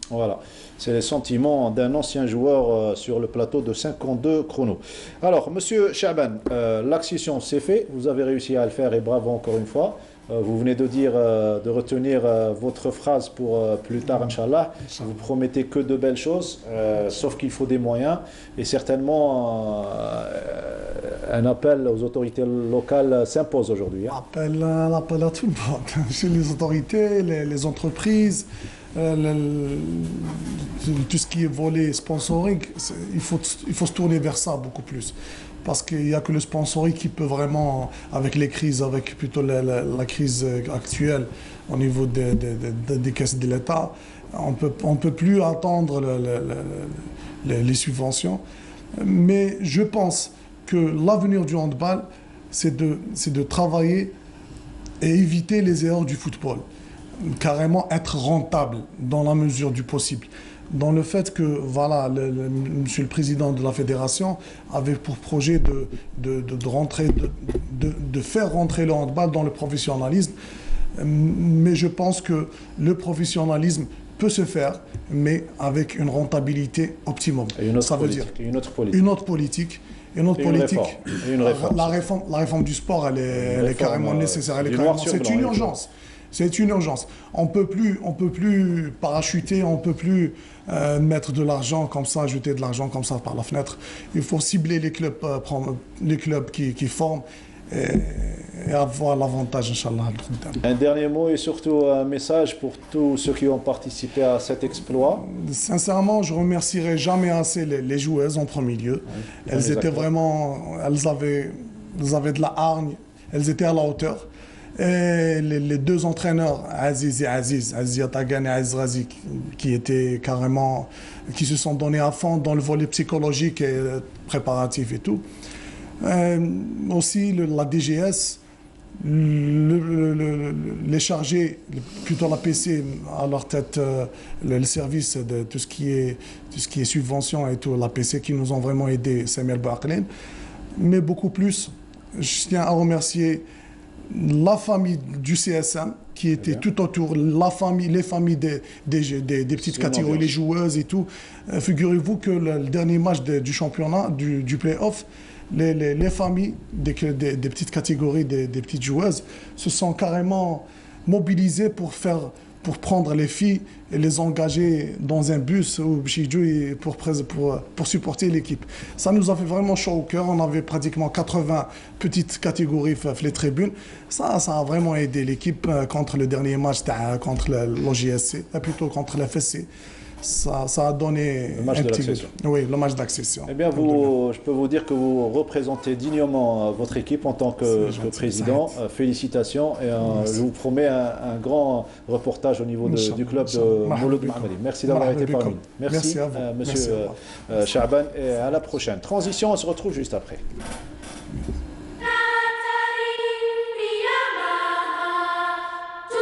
Voilà, c'est les sentiments d'un ancien joueur sur le plateau de 52 chronos. Alors, monsieur Chaban, l'accession c'est fait, vous avez réussi à le faire et bravo encore une fois. Vous venez de dire, de retenir votre phrase pour plus tard, Inch'Allah. Vous promettez que de belles choses, sauf qu'il faut des moyens et certainement un appel aux autorités locales s'impose aujourd'hui. Hein. Un appel à tout le monde, chez les autorités, les entreprises. Tout ce qui est volet sponsoring, il faut se tourner vers ça beaucoup plus. Parce qu'il n'y a que le sponsoring qui peut vraiment, avec les crises, avec plutôt la crise actuelle au niveau des caisses de l'État, on peut plus attendre les subventions. Mais je pense que l'avenir du handball, c'est de travailler et éviter les erreurs du football. Carrément être rentable dans la mesure du possible. Dans le fait que, voilà, monsieur le président de la fédération avait pour projet de faire rentrer le handball dans le professionnalisme. Mais je pense que le professionnalisme peut se faire, mais avec une rentabilité optimum. Et une autre Ça politique, veut dire une autre politique. Une autre politique. Une autre politique. Une réforme. La réforme du sport, elle est carrément nécessaire. C'est une urgence. C'est une urgence. On peut plus parachuter, on peut plus mettre de l'argent comme ça, jeter de l'argent comme ça par la fenêtre. Il faut cibler les clubs, prendre les clubs qui forment et avoir l'avantage, Inch'Allah. Un dernier mot et surtout un message pour tous ceux qui ont participé à cet exploit. Sincèrement, je remercierai jamais assez les joueuses en premier lieu. Oui, elles étaient vraiment, elles avaient de la hargne, elles étaient à la hauteur. Et les deux entraîneurs, Aziz Yatagan et Aziz Razi, qui se sont donnés à fond dans le volet psychologique et préparatif et tout. Aussi la DGS, les chargés, plutôt la PC à leur tête, le service de tout ce qui est subvention et tout, la PC qui nous ont vraiment aidés, Samuel Bouaklin. Mais beaucoup plus, je tiens à remercier la famille du CSM qui était tout autour, les familles des petites catégories, les joueuses et tout. Figurez-vous que le dernier match du championnat, du play-off, les familles des petites catégories, des petites joueuses, se sont carrément mobilisées pour prendre les filles et les engager dans un bus ou pour supporter l'équipe. Ça nous a fait vraiment chaud au cœur. On avait pratiquement 80 petites catégories les tribunes. Ça a vraiment aidé l'équipe contre le dernier match contre l'OJSC, plutôt contre la FSC. Ça a donné le match de l'accession. Oui, le match d'accession. Eh bien, je peux vous dire que vous représentez dignement votre équipe en tant que président. Félicitations et je vous promets un grand reportage au niveau du club de Mouloud Mohammadi. Merci d'avoir été parmi nous. Merci à vous. Monsieur Chaban, et à la prochaine. Transition, on se retrouve juste après.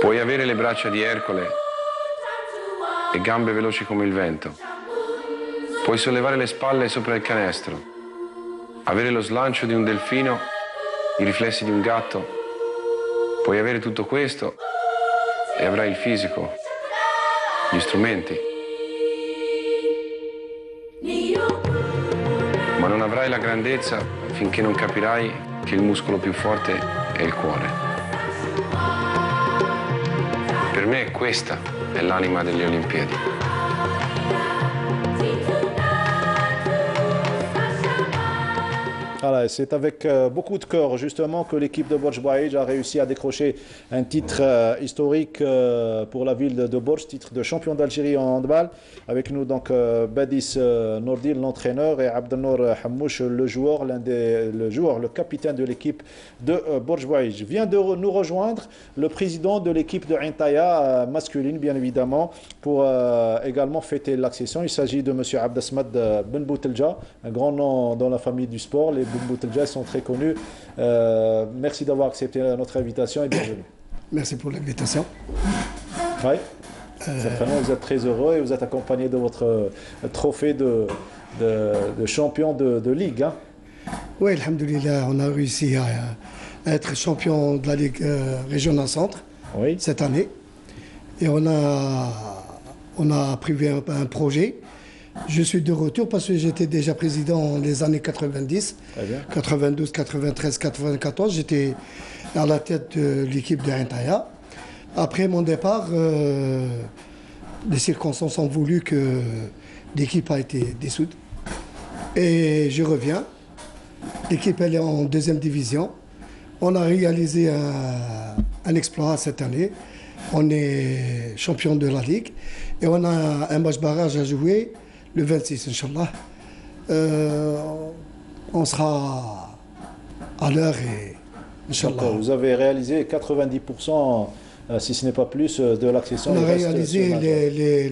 Puoi avere le braccia di Ercole e gambe veloci come il vento. Puoi sollevare le spalle sopra il canestro, avere lo slancio di un delfino, i riflessi di un gatto. Puoi avere tutto questo e avrai il fisico, gli strumenti. avrai la grandezza finché non capirai che il muscolo più forte è il cuore. Per me questa è l'anima delle Olimpiadi. Voilà, c'est avec beaucoup de cœur justement que l'équipe de Borj Bouaïj a réussi à décrocher un titre historique pour la ville de Borj, titre de champion d'Algérie en handball. Avec nous donc Badis Nordil, l'entraîneur, et Abdelnour Hammouch, le joueur, le capitaine de l'équipe de Borj Bouaïj. Vient de nous rejoindre le président de l'équipe de Intaya masculine, bien évidemment, pour également fêter l'accession. Il s'agit de M. Abdesmad Ben Boutelja, un grand nom dans la famille du sport. Les Ben Boutelja sont très connus. Merci d'avoir accepté notre invitation et bienvenue. Merci pour l'invitation. Oui. Certainement, vous êtes très heureux et vous êtes accompagné de votre trophée de champion de ligue. Hein. Oui, alhamdoulilah, on a réussi à être champion de la Ligue régionale centre cette année. Et on a prévu un projet. Je suis de retour parce que j'étais déjà président les années 90, 92, 93, 94. J'étais à la tête de l'équipe de Intaya. Après mon départ, les circonstances ont voulu que l'équipe a été dissoute. Et je reviens. L'équipe elle est en deuxième division. On a réalisé un exploit cette année. On est champion de la Ligue. Et on a un match barrage à jouer le 26, Inch'Allah. On sera à l'heure et Inch'Allah. Vous avez réalisé 90%, si ce n'est pas plus, de l'accession. On a réalisé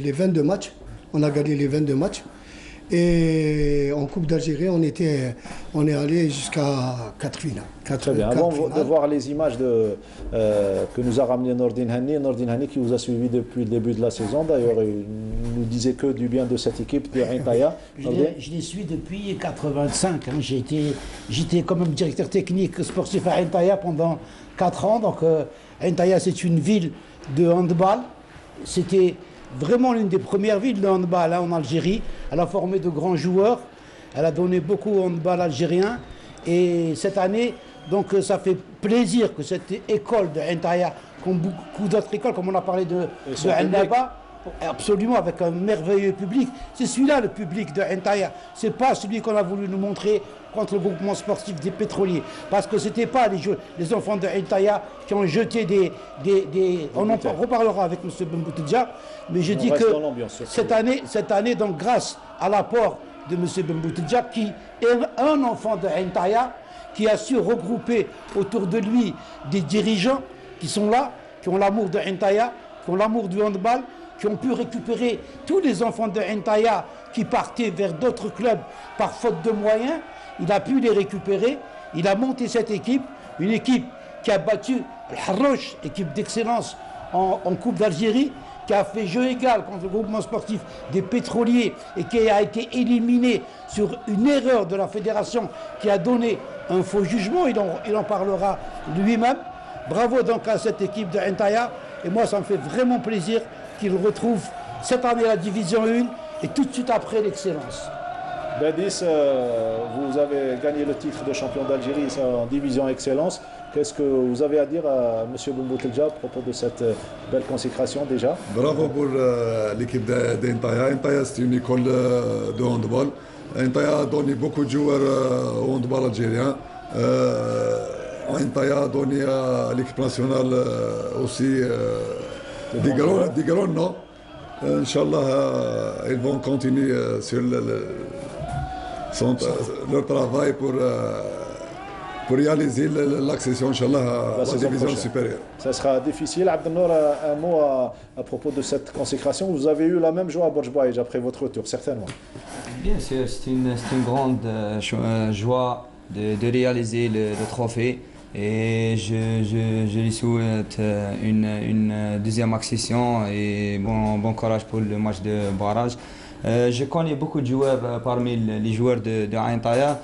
les 22 matchs. On a gagné les 22 matchs. Et en Coupe d'Algérie, on est allé jusqu'à 4 finales. Très bien. Avant de voir les images que nous a ramené Nordin Hani qui vous a suivi depuis le début de la saison. D'ailleurs, il nous disait que du bien de cette équipe de Intaya. Je les suis depuis 85. Hein. J'étais quand même directeur technique sportif à Intaya pendant 4 ans. Donc Intaya, c'est une ville de handball. C'était vraiment l'une des premières villes de handball en Algérie. Elle a formé de grands joueurs. Elle a donné beaucoup au handball algérien. Et cette année, donc ça fait plaisir que cette école de Intaya, comme beaucoup d'autres écoles, comme on a parlé de Annaba, absolument avec un merveilleux public. C'est celui-là le public de Intaya. C'est pas celui qu'on a voulu nous montrer contre le groupement sportif des pétroliers. Parce que c'était pas les enfants de Intaya qui ont jeté des on en reparlera avec M. Ben Boutelja. Mais je dis que cette année, donc grâce à l'apport de M. Ben Boutelja, qui est un enfant de Intaya, qui a su regrouper autour de lui des dirigeants qui sont là, qui ont l'amour de Intaya, qui ont l'amour du handball, qui ont pu récupérer tous les enfants de Intaya qui partaient vers d'autres clubs par faute de moyens. Il a pu les récupérer. Il a monté cette équipe, une équipe qui a battu le Harrouch, équipe d'excellence en Coupe d'Algérie, qui a fait jeu égal contre le groupement sportif des pétroliers et qui a été éliminé sur une erreur de la fédération qui a donné un faux jugement. Il en parlera lui-même. Bravo donc à cette équipe de Intaya. Et moi, ça me fait vraiment plaisir qu'il retrouve cette année la division 1 et tout de suite après l'excellence. Badis, vous avez gagné le titre de champion d'Algérie en division excellence. Qu'est-ce que vous avez à dire à M. Ben Boutelja à propos de cette belle consécration déjà? Bravo pour l'équipe d'Intaya. Intaya, c'est une école de handball. Intaya a donné beaucoup de joueurs au handball algérien. Intaya a donné à l'équipe nationale aussi des grands noms. Inch'Allah, ils vont continuer sur leur travail pour réaliser l'accession, Inch'Allah, à la division supérieure. Ça sera difficile. Abdelnour, un mot à propos de cette consécration. Vous avez eu la même joie à Borj Bouaïj après votre retour, certainement. Bien sûr, c'est une grande joie de réaliser le trophée. Et je lui souhaite une deuxième accession et bon courage pour le match de barrage. Je connais beaucoup de joueurs parmi les joueurs de Intaya.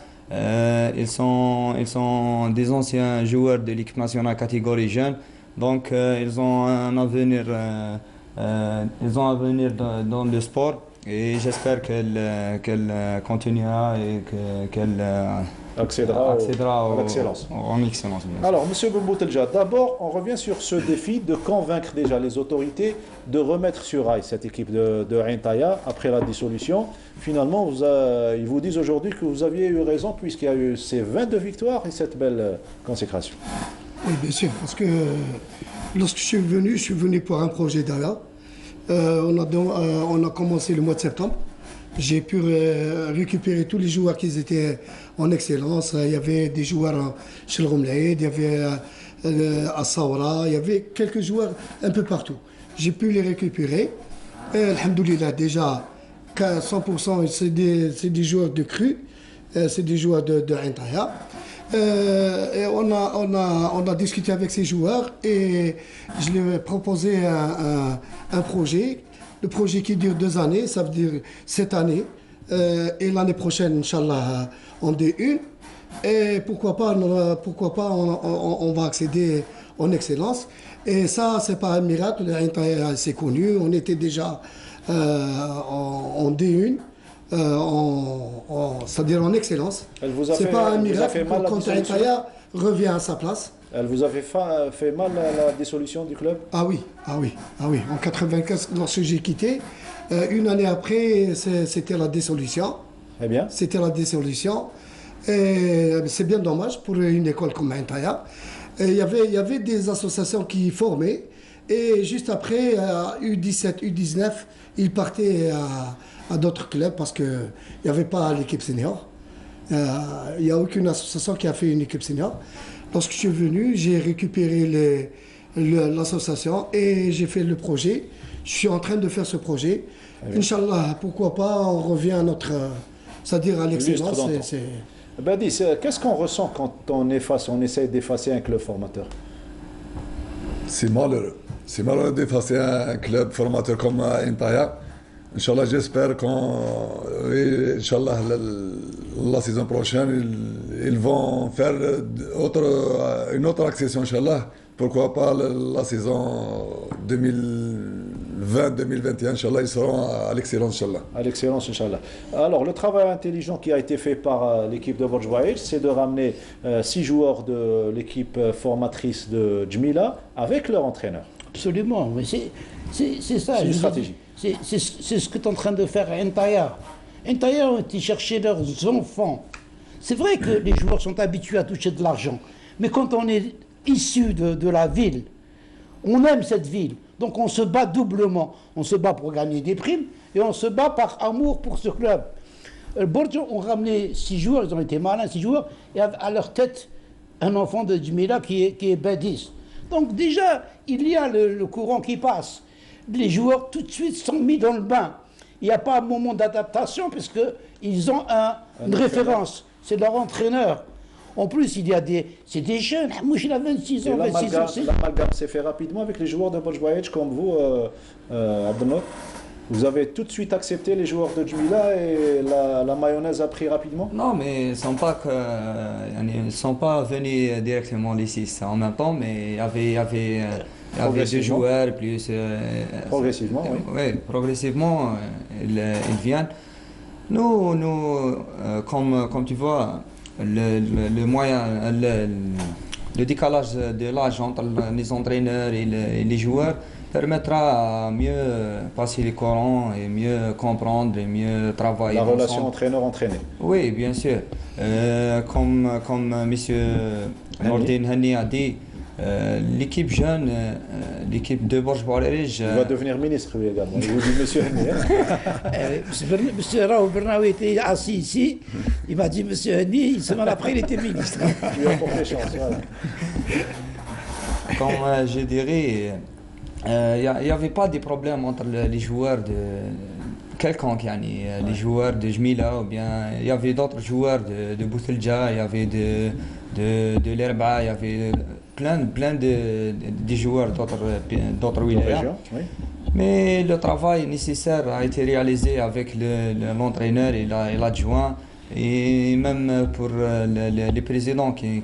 Ils sont des anciens joueurs de l'équipe nationale catégorie jeune. Donc ils ont un avenir dans le sport. Et j'espère qu'elle continuera et qu'elle accédera à l'excellence. En excellence. Alors, M. Bouboutelja, d'abord, on revient sur ce défi de convaincre déjà les autorités de remettre sur rail cette équipe de Ain Taïa après la dissolution. Finalement, ils vous disent aujourd'hui que vous aviez eu raison puisqu'il y a eu ces 22 victoires et cette belle consécration. Oui, bien sûr, parce que lorsque je suis venu pour un projet d'Ala. On a commencé le mois de septembre. J'ai pu récupérer tous les joueurs qui étaient en excellence. Il y avait des joueurs chez le Romlaïd, il y avait à Saoura, il y avait quelques joueurs un peu partout. J'ai pu les récupérer. Et alhamdoulilah, déjà, 100% c'est des joueurs de cru, c'est des joueurs de Ain Taïa. Et on a discuté avec ces joueurs et je leur ai proposé un projet. Le projet qui dure 2 années, ça veut dire cette année et l'année prochaine, Inch'Allah, en D1. Et pourquoi pas on va accéder en excellence. Et ça, c'est pas un miracle, c'est connu. On était déjà en D1. C'est-à-dire en excellence. C'est pas un miracle quand Ain Taïa revient à sa place. Elle vous a fait mal la dissolution du club? Ah oui. En 95, lorsque j'ai quitté, une année après, c'était la dissolution. Eh bien. C'était la dissolution. Et c'est bien dommage pour une école comme Ain Taïa. Il y avait des associations qui formaient. Et juste après, U17, U19, ils partaient à d'autres clubs parce qu'il n'y avait pas l'équipe senior. Il n'y a aucune association qui a fait une équipe senior. Lorsque je suis venu, j'ai récupéré l'association et j'ai fait le projet. Je suis en train de faire ce projet. Inch'Allah, pourquoi pas, on revient à notre... c'est-à-dire à l'excellence. Badi, qu'est-ce qu'on ressent quand on essaie d'effacer un club formateur? C'est malheureux. C'est malheureux d'effacer un club formateur comme Ain Taïa. Inch'Allah, j'espère qu'Inch'Allah, la saison prochaine, ils vont faire une autre accession, Inch'Allah. Pourquoi pas la saison 2020-2021, Inch'Allah, ils seront à l'excellence, Inch'Allah. À l'excellence, Inch'Allah. Alors, le travail intelligent qui a été fait par l'équipe de Borj Bouaïch, c'est de ramener 6 joueurs de l'équipe formatrice de Djmila avec leur entraîneur. Absolument, mais c'est ça. C'est une stratégie. C'est ce que tu es en train de faire à Ain Taïa. Ain Taïa ont été chercher leurs enfants. C'est vrai que les joueurs sont habitués à toucher de l'argent, mais quand on est issu de la ville, on aime cette ville, donc on se bat doublement. On se bat pour gagner des primes et on se bat par amour pour ce club. Bordeaux ont ramené 6 joueurs, ils ont été malins, 6 joueurs, et à leur tête un enfant de Djmila qui est Badis. Donc déjà, il y a le courant qui passe. Les joueurs tout de suite sont mis dans le bain. Il n'y a pas un moment d'adaptation puisqu'ils ont une référence. C'est leur entraîneur. En plus, c'est des jeunes. Moi, il a 26 ans, 26 ans. L'amalgame s'est fait rapidement avec les joueurs de Borj Bouaïch comme vous, Abdelnour. Vous avez tout de suite accepté les joueurs de Djmila et la mayonnaise a pris rapidement? Non, mais ils ne sont pas venus directement les 6 en même temps, mais il y avait 2 joueurs plus... progressivement, oui. Oui, progressivement, ils viennent. Nous comme tu vois, le décalage de l'âge entre les entraîneurs et les joueurs permettra à mieux passer les courants et mieux comprendre et mieux travailler. La relation entraîneur-entraîné. Oui, bien sûr. Comme M. Nordin Hani a dit, l'équipe jeune, l'équipe de Borj Bouaïch... Il va devenir ministre, lui également. Il vous dit M. Hani. M. Raoul Bernaoui était assis ici. Il m'a dit M. Hani, une semaine après, il était ministre. Tu lui as porté chance, voilà. Comme je dirais, il n'y avait pas de problème entre les joueurs de quelconque, les joueurs de Djmila, ou bien il y avait d'autres joueurs de Boutelja, il y avait de l'Erba, il y avait plein de joueurs d'autres wilayas. Oui. Mais le travail nécessaire a été réalisé avec l'entraîneur et l'adjoint, et même pour les présidents qui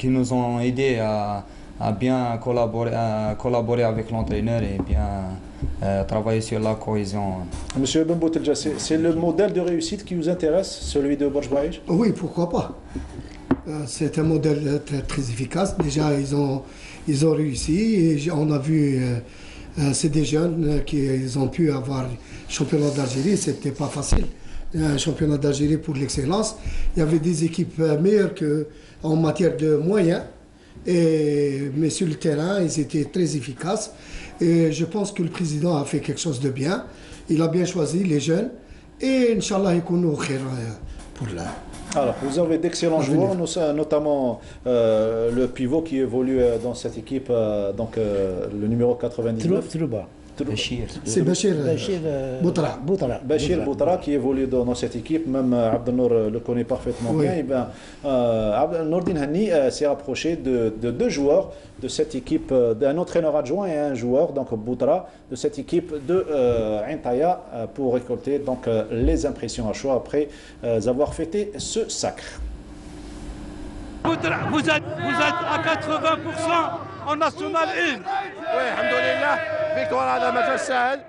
nous ont aidés à à bien collaborer avec l'entraîneur et bien travailler sur la cohésion. Monsieur Ben Boutelja, c'est le modèle de réussite qui vous intéresse, celui de Borj Baïj? Oui, pourquoi pas. C'est un modèle très efficace. Déjà, ils ont réussi. Et on a vu, c'est des jeunes qui ont pu avoir le championnat d'Algérie. C'était pas facile. Un championnat d'Algérie pour l'excellence. Il y avait des équipes meilleures en matière de moyens. Mais sur le terrain, ils étaient très efficaces. Et je pense que le président a fait quelque chose de bien. Il a bien choisi les jeunes. Et Inch'Allah, il nous pour là. Alors, vous avez d'excellents joueurs, notamment le pivot qui évolue dans cette équipe, donc le numéro 99. C'est Bachir Boutara. Bachir Boutara qui évolue dans cette équipe, même Abdelnour le connaît parfaitement bien. Et bien, Nordin Hani s'est rapproché de deux joueurs de cette équipe, d'un entraîneur adjoint et un joueur, donc Boutara, de cette équipe de Intaya pour récolter donc les impressions à chaud après avoir fêté ce sacre. Vous êtes à 80% en National 1. Oui, alhamdoulilah. فيكتوار هذا ما سهل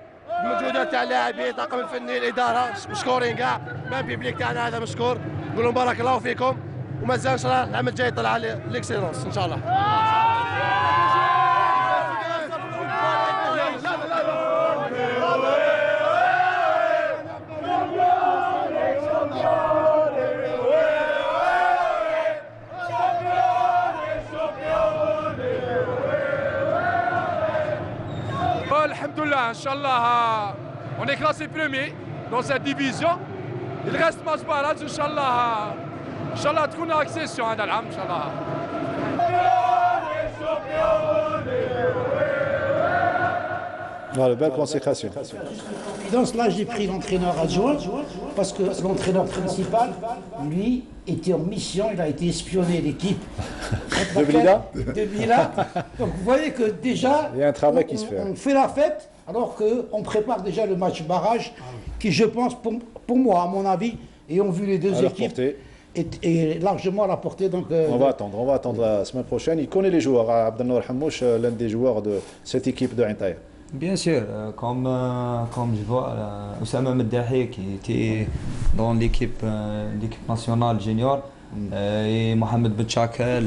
المجهودات تاع اللاعبين الطاقم الفني الاداره مشكورين كاع ما بيبليك تاعنا هذا مشكور نقول لهم بارك الله فيكم ومازال ان شاء الله العام الجاي طلع ليكسيلونس ان شاء الله. Alhamdoulilah, Inch'Allah, on est classé premier dans cette division. Il reste match barrage, Inch'Allah. Inch'Allah, تكون accession هذا العام, Inch'Allah. Voilà, belle consécration. Dans cela, j'ai pris l'entraîneur adjoint parce que l'entraîneur principal, lui, était en mission. Il a été espionné l'équipe de Mila. Donc vous voyez que déjà, il y a un travail qui se fait. On fait la fête alors qu'on prépare déjà le match barrage qui, je pense, pour moi, à mon avis, ayant vu les deux équipes, est largement à la portée. Donc, on va attendre la semaine prochaine. Il connaît les joueurs. Abdelnour Hamouche, l'un des joueurs de cette équipe de Intaya. Bien sûr, comme je vois, Oussama Meddahi qui était dans l'équipe nationale junior, et Mohamed Benchakel,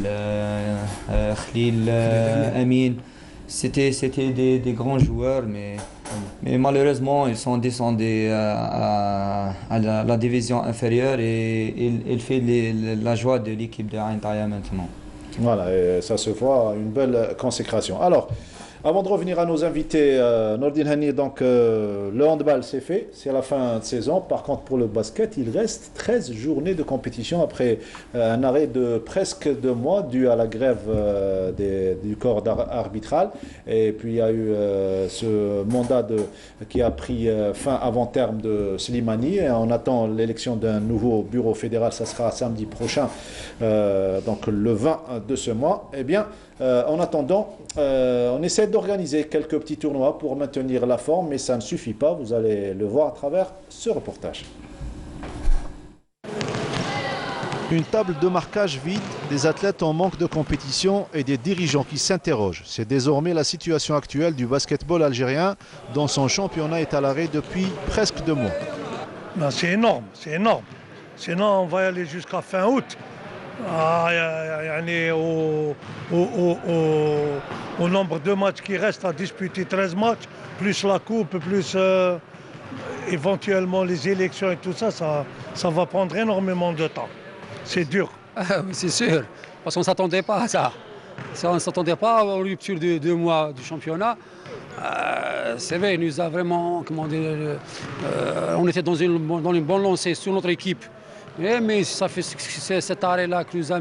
Khalil Amin, c'était des grands joueurs, mais malheureusement ils sont descendus à la division inférieure et il fait la joie de l'équipe de Intaya maintenant. Voilà, et ça se voit, une belle consécration. Alors, avant de revenir à nos invités, Nordin Hani, donc le handball c'est fait, c'est à la fin de saison. Par contre pour le basket, il reste 13 journées de compétition après un arrêt de presque 2 mois dû à la grève du corps arbitral. Et puis il y a eu ce mandat qui a pris fin avant terme de Slimani. Et on attend l'élection d'un nouveau bureau fédéral, ça sera samedi prochain, donc le 20 de ce mois. Eh bien, en attendant, on essaie d'organiser quelques petits tournois pour maintenir la forme, mais ça ne suffit pas, vous allez le voir à travers ce reportage. Une table de marquage vide, des athlètes en manque de compétition et des dirigeants qui s'interrogent. C'est désormais la situation actuelle du basketball algérien dont son championnat est à l'arrêt depuis presque 2 mois. C'est énorme, c'est énorme. Sinon on va y aller jusqu'à fin août. Au nombre de matchs qui restent à disputer, 13 matchs, plus la coupe, plus éventuellement les élections et tout ça, ça va prendre énormément de temps. C'est dur. Oui, c'est sûr, parce qu'on ne s'attendait pas à ça. On ne s'attendait pas aux ruptures de 2 mois du championnat. C'est vrai, il nous a vraiment, on était dans une bonne lancée sur notre équipe. Mais ça fait cet arrêt-là qui nous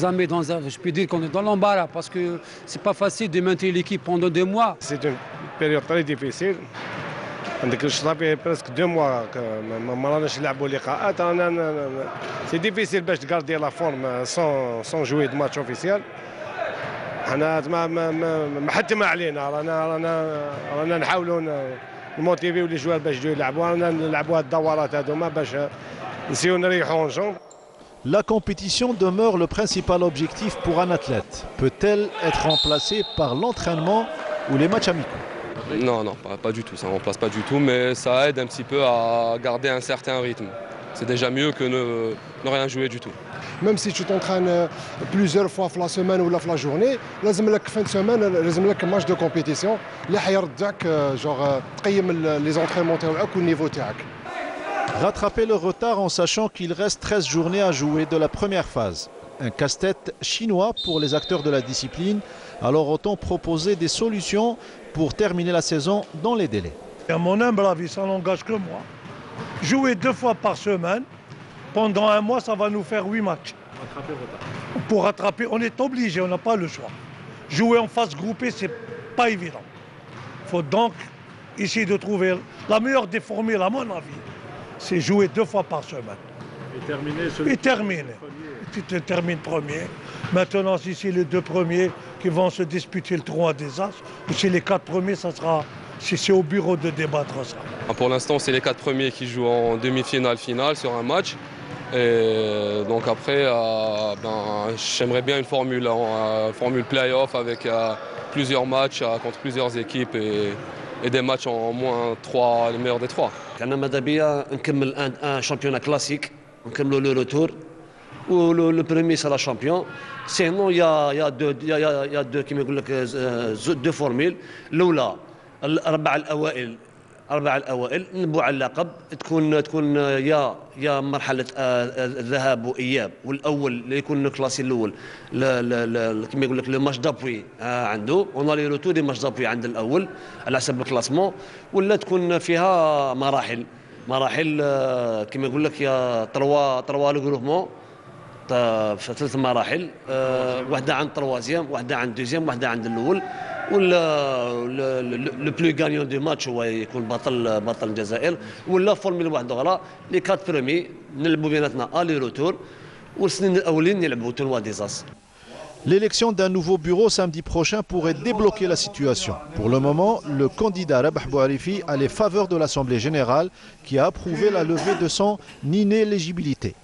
a mis dans un, je peux dire qu'on est dans l'embarras parce que c'est pas facile de maintenir l'équipe pendant 2 mois. C'est une période très difficile. presque 2 mois ما راناش نلعبوا لقاءات. C'est difficile باش تغاردي la forme sans jouer de match officiel. حنا ما حتى ما علينا رانا نحاولوا نموتيفيو لي جوار باش يجوا يلعبوا. رانا نلعبوا هاد الدورات هذوما باش نسيو نريحوا نجوم. La compétition demeure le principal objectif pour un athlète. Peut-elle être remplacée par l'entraînement ou les matchs amicaux? Non, pas du tout, ça ne remplace pas du tout, mais ça aide un petit peu à garder un certain rythme. C'est déjà mieux que ne rien jouer du tout. Même si tu t'entraînes plusieurs fois la semaine ou la journée, لازم لك fin de semaine, لازم لك match de compétition اللي حيردك genre تقيم les entraînements تاعك والنيفو تاعك. Rattraper le retard en sachant qu'il reste 13 journées à jouer de la première phase. Un casse-tête chinois pour les acteurs de la discipline. Alors autant proposer des solutions pour terminer la saison dans les délais. À mon humble avis, ça n'engage que moi. Jouer 2 fois par semaine, pendant un mois, ça va nous faire 8 matchs. Pour rattraper, on est obligé, on n'a pas le choix. Jouer en phase groupée, c'est pas évident. Il faut donc essayer de trouver la meilleure des formules, à mon avis. C'est jouer 2 fois par semaine. Et terminer. Tu te termines premier. Maintenant, si c'est les 2 premiers qui vont se disputer le 3 des As, ou si les 4 premiers, ça sera... C'est au bureau de débattre ça. Pour l'instant, c'est les 4 premiers qui jouent en demi-finale, finale sur un match. Et donc après, j'aimerais bien une formule play-off avec plusieurs matchs contre plusieurs équipes et des matchs en moins 3, les meilleurs des 3. أنا ماذا بيا نكمل un championnat classique, نكملوا le retour. Ou le premier c'est la champion. Sinon il y a deux كما يقول لك deux formules. الأولى الأربعة الأوائل نبوا على اللقب تكون يا مرحلة الذهاب وإياب والأول اللي يكون كلاسي الأول كما يقول لك لو ماتش دابوي عنده اون لي روتور دي ماتش دابوي عند الأول على حسب الكلاسمون ولا تكون فيها مراحل كما يقول لك يا تروا لو غروبمون في 3 مراحل واحدة عند تروازيام واحدة عند دوزيام واحدة عند الأول ولا لو بلو غانيون دو ماتش هو يكون بطل الجزائر ولا فورميل واحده اخرى لي 4 برومي نلعبوا بيناتنا الي روتور والسنين الاولين نلعبوا توروا ديزاس. L'élection d'un nouveau bureau samedi prochain pourrait débloquer la situation. Pour le moment, le candidat Rabah Bouarifi a les faveurs de l'Assemblée générale qui a approuvé la levée de son inéligibilité.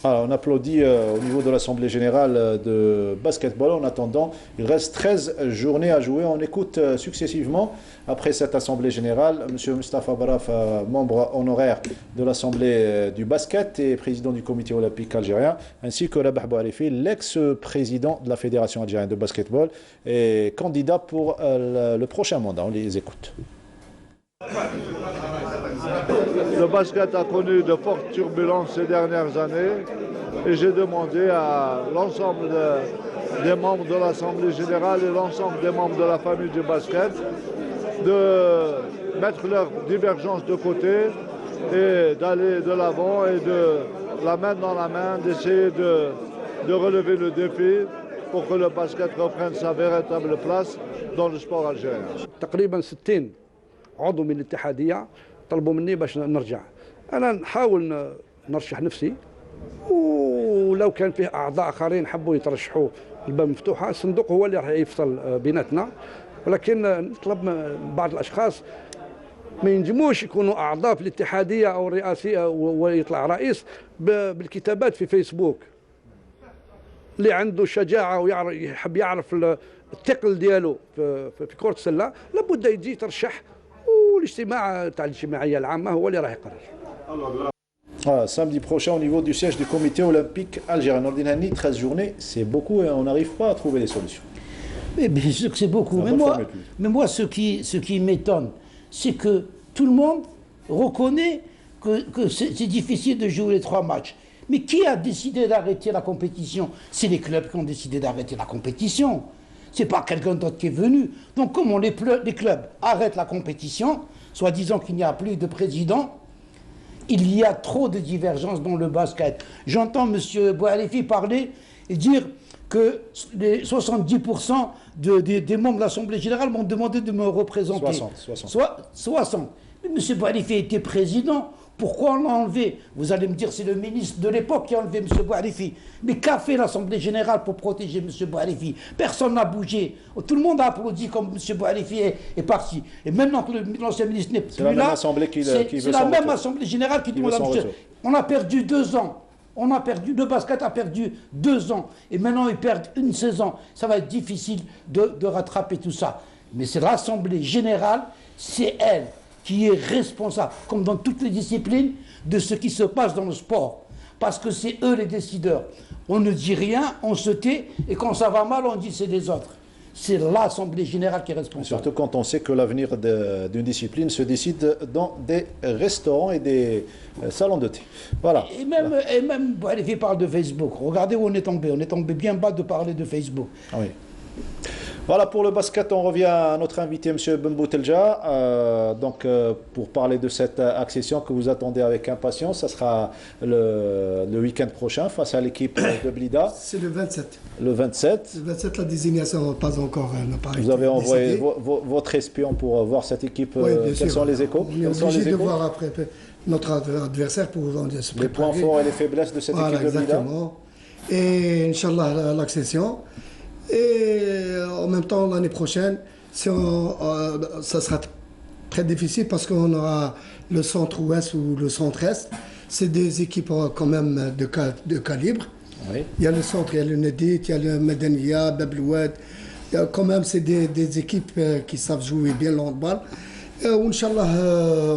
Alors, on applaudit au niveau de l'Assemblée générale de basketball. En attendant, il reste 13 journées à jouer. On écoute successivement, après cette Assemblée générale, M. Mustafa Baraf, membre honoraire de l'Assemblée du basket et président du comité olympique algérien, ainsi que Rabah Bouarifi, l'ex-président de la Fédération algérienne de basketball et candidat pour le prochain mandat. On les écoute. Le basket a connu de fortes turbulences ces dernières années et j'ai demandé à l'ensemble des membres de l'Assemblée générale et l'ensemble des membres de la famille du basket de mettre leurs divergences de côté et d'aller de l'avant et de la main dans la main, d'essayer de relever le défi pour que le basket reprenne sa véritable place dans le sport algérien. تقريبا 60 عضو من الاتحادية طلبوا مني باش نرجع. أنا نحاول نرشح نفسي ولو كان فيه أعضاء آخرين حبوا يترشحوا الباب مفتوحة الصندوق هو اللي راح يفصل بيناتنا ولكن نطلب من بعض الأشخاص ما ينجموش يكونوا أعضاء في الاتحادية أو الرئاسية ويطلع رئيس بالكتابات في فيسبوك. اللي عنده شجاعة ويحب يعرف الثقل ديالو في كرة السلة لابد يجي ترشح والاجتماع تاع الاجتماعية العامة هو اللي راح يقرر. Samedi prochain, au niveau du siège du comité olympique algérien, on dit 13 journées, c'est beaucoup et on n'arrive pas à trouver des solutions. Mais bien sûr que c'est beaucoup. Mais moi, ce qui m'étonne, c'est que tout le monde reconnaît que c'est difficile de jouer les 3 matchs. Mais qui a décidé d'arrêter la compétition? C'est les clubs qui ont décidé d'arrêter la compétition. C'est pas quelqu'un d'autre qui est venu. Donc comment les clubs arrêtent la compétition, soit disant qu'il n'y a plus de président, il y a trop de divergences dans le basket. J'entends M. Bouarifi parler et dire que les 70% des membres de l'Assemblée générale m'ont demandé de me représenter. 60. Mais M. Bouarifi était président. Pourquoi on l'a enlevé? Vous allez me dire c'est le ministre de l'époque qui a enlevé M. Bouarifi. Mais qu'a fait l'Assemblée générale pour protéger M. Bouarifi? Personne n'a bougé. Tout le monde a applaudi comme M. Bouarifi est parti. Et maintenant que l'ancien ministre n'est plus là, c'est la même Assemblée générale qui demande la On a perdu 2 ans. Le basket a perdu 2 ans. Et maintenant, ils perdent une saison. Ça va être difficile de rattraper tout ça. Mais c'est l'Assemblée générale, c'est elle qui est responsable, comme dans toutes les disciplines, de ce qui se passe dans le sport. Parce que c'est eux les décideurs. On ne dit rien, on se tait, et quand ça va mal, on dit c'est des autres. C'est l'Assemblée générale qui est responsable. Surtout quand on sait que l'avenir d'une discipline se décide dans des restaurants et des salons de thé. Voilà. Et même les filles parlent de Facebook. Regardez où on est tombé. On est tombé bien bas de parler de Facebook. Ah oui. Voilà pour le basket, on revient à notre invité, M. Bemboutelja. Pour parler de cette accession que vous attendez avec impatience, ça sera le week-end prochain face à l'équipe de Blida. C'est le 27. Le 27. Le 27, la désignation n'a pas encore été Vous avez envoyé votre espion pour voir cette équipe. Oui, quels sont les échos? On est obligé de voir après notre adversaire pour se préparer. Les points forts et les faiblesses de cette équipe de Blida. Exactement. Et Inch'Allah, l'accession. Et en même temps, l'année prochaine, ça sera très difficile parce qu'on aura le centre-ouest ou le centre-est. C'est des équipes quand même de calibre. Oui. Il y a le centre, il y a le Nedit, il y a le Medenia, Babloued. Quand même, c'est des équipes qui savent jouer bien le handball. Inch'Allah,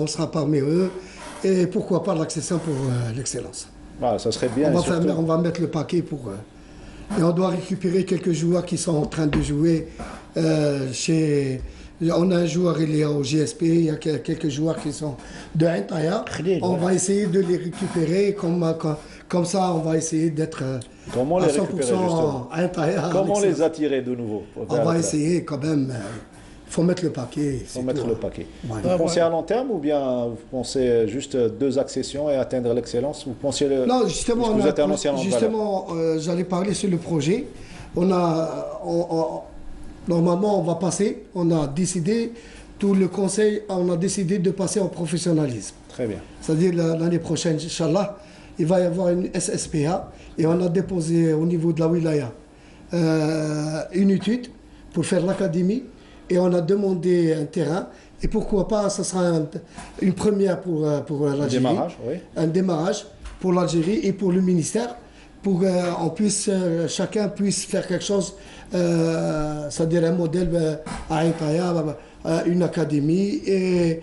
on sera parmi eux. Et pourquoi pas l'accession pour l'excellence. Ah, ça serait bien. On va mettre le paquet pour... Et on doit récupérer quelques joueurs qui sont en train de jouer chez... On a un joueur, il est au GSP, il y a quelques joueurs qui sont de Intaya. On va essayer de les récupérer, comme ça on va essayer d'être à 100% à Intaya. Comment les attirer de nouveau? On va essayer quand même. Il faut mettre le paquet. Il faut mettre le paquet. Ouais. Vous pensez à long terme ou bien vous pensez juste 2 accessions et atteindre l'excellence? Vous pensiez Non, justement, j'allais parler sur le projet. Normalement, on va passer. On a décidé, tout le conseil, on a décidé de passer en professionnalisme. Très bien. C'est-à-dire l'année prochaine, Inch'Allah, il va y avoir une SSPA et on a déposé au niveau de la wilaya une étude pour faire l'académie. Et on a demandé un terrain. Et pourquoi pas, ça sera une première pour l'Algérie. Un démarrage pour l'Algérie et pour le ministère. Pour que chacun puisse faire quelque chose, c'est-à-dire un modèle à Intaya, une académie. Et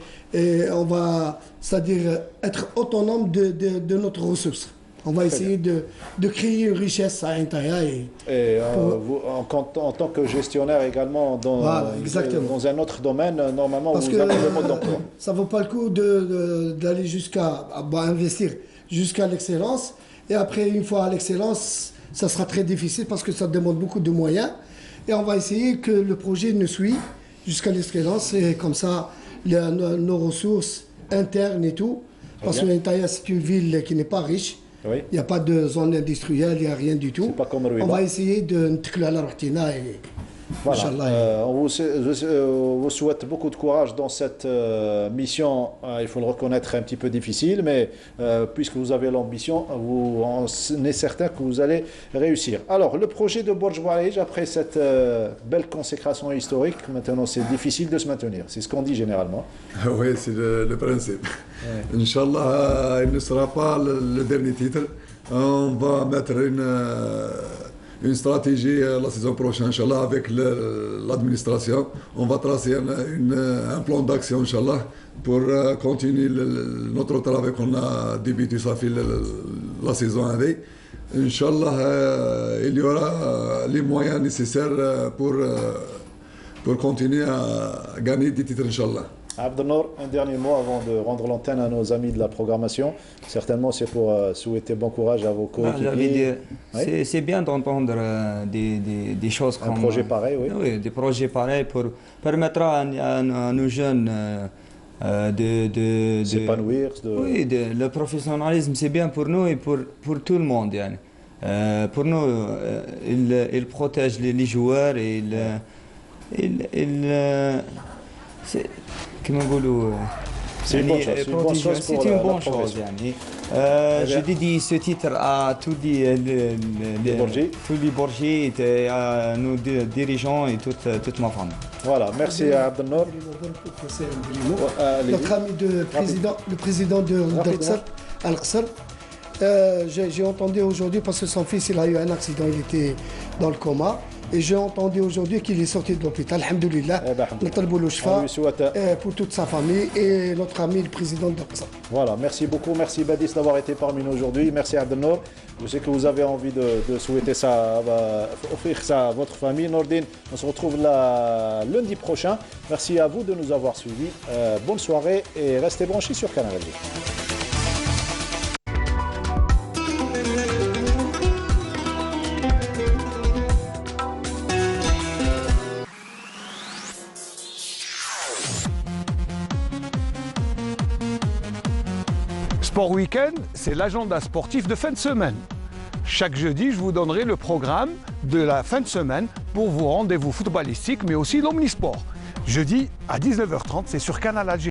on va, c'est-à-dire être autonome de notre ressource. On va essayer de créer une richesse à Intaya. Vous, en tant que gestionnaire également dans un autre domaine, normalement, vous avez le mode d'emploi. Ça ne vaut pas le coup d'aller jusqu'à investir jusqu'à l'excellence. Et après, une fois à l'excellence, ça sera très difficile parce que ça demande beaucoup de moyens. Et on va essayer que le projet nous suive jusqu'à l'excellence. Et comme ça, nos ressources internes et tout. Parce que Intaya, c'est une ville qui n'est pas riche. Oui. Il n'y a pas de zone industrielle, il n'y a rien du tout. Pas comme on va essayer de n'tcler la Rahtina et voilà. On vous souhaite beaucoup de courage dans cette mission, il faut le reconnaître, un petit peu difficile, mais puisque vous avez l'ambition, on est certain que vous allez réussir. Alors, le projet de Borj Bouarij, après cette belle consécration historique, maintenant c'est difficile de se maintenir. C'est ce qu'on dit généralement. Oui, c'est le principe. Ouais. Inch'Allah, il ne sera pas le dernier titre. On va mettre une stratégie la saison prochaine, Inch'Allah, avec l'administration. On va tracer un plan d'action, Inch'Allah, pour continuer notre travail qu'on a débuté, ça fait la saison année. Inch'Allah, il y aura les moyens nécessaires pour continuer à gagner des titres, Inch'Allah. Abdelnour, un dernier mot avant de rendre l'antenne à nos amis de la programmation. Certainement, c'est pour souhaiter bon courage à vos coéquipiers. Oui. C'est bien d'entendre des choses comme... Un projet pareil, oui. Oui, des projets pareils pour permettre à nos jeunes de s'épanouir. Oui, le professionnalisme, c'est bien pour nous et pour tout le monde. Yani. Pour nous, il protège les joueurs et c'est une bonne chose. C'est une bonne chose. Je dédie ce titre à tous les Borgis, à nos dirigeants et toute ma famille. Voilà, merci à Abdelnour. Notre ami le président de Dartsat Al-Qsr. J'ai entendu aujourd'hui, parce que son fils il a eu un accident, il était dans le coma. Et j'ai entendu aujourd'hui qu'il est sorti de l'hôpital. Alhamdoulilah. Pour toute sa famille et notre ami le président d'Aqsa. Voilà, merci beaucoup. Merci Badis d'avoir été parmi nous aujourd'hui. Merci Abdelnour. Je sais que vous avez envie de souhaiter ça, offrir ça à votre famille. Nordine, on se retrouve lundi prochain. Merci à vous de nous avoir suivis. Bonne soirée et restez branchés sur Canal Algérie. Sport Week-end, c'est l'agenda sportif de fin de semaine. Chaque jeudi, je vous donnerai le programme de la fin de semaine pour vos rendez-vous footballistiques, mais aussi l'omnisport. Jeudi à 19h30, c'est sur Canal Algérie.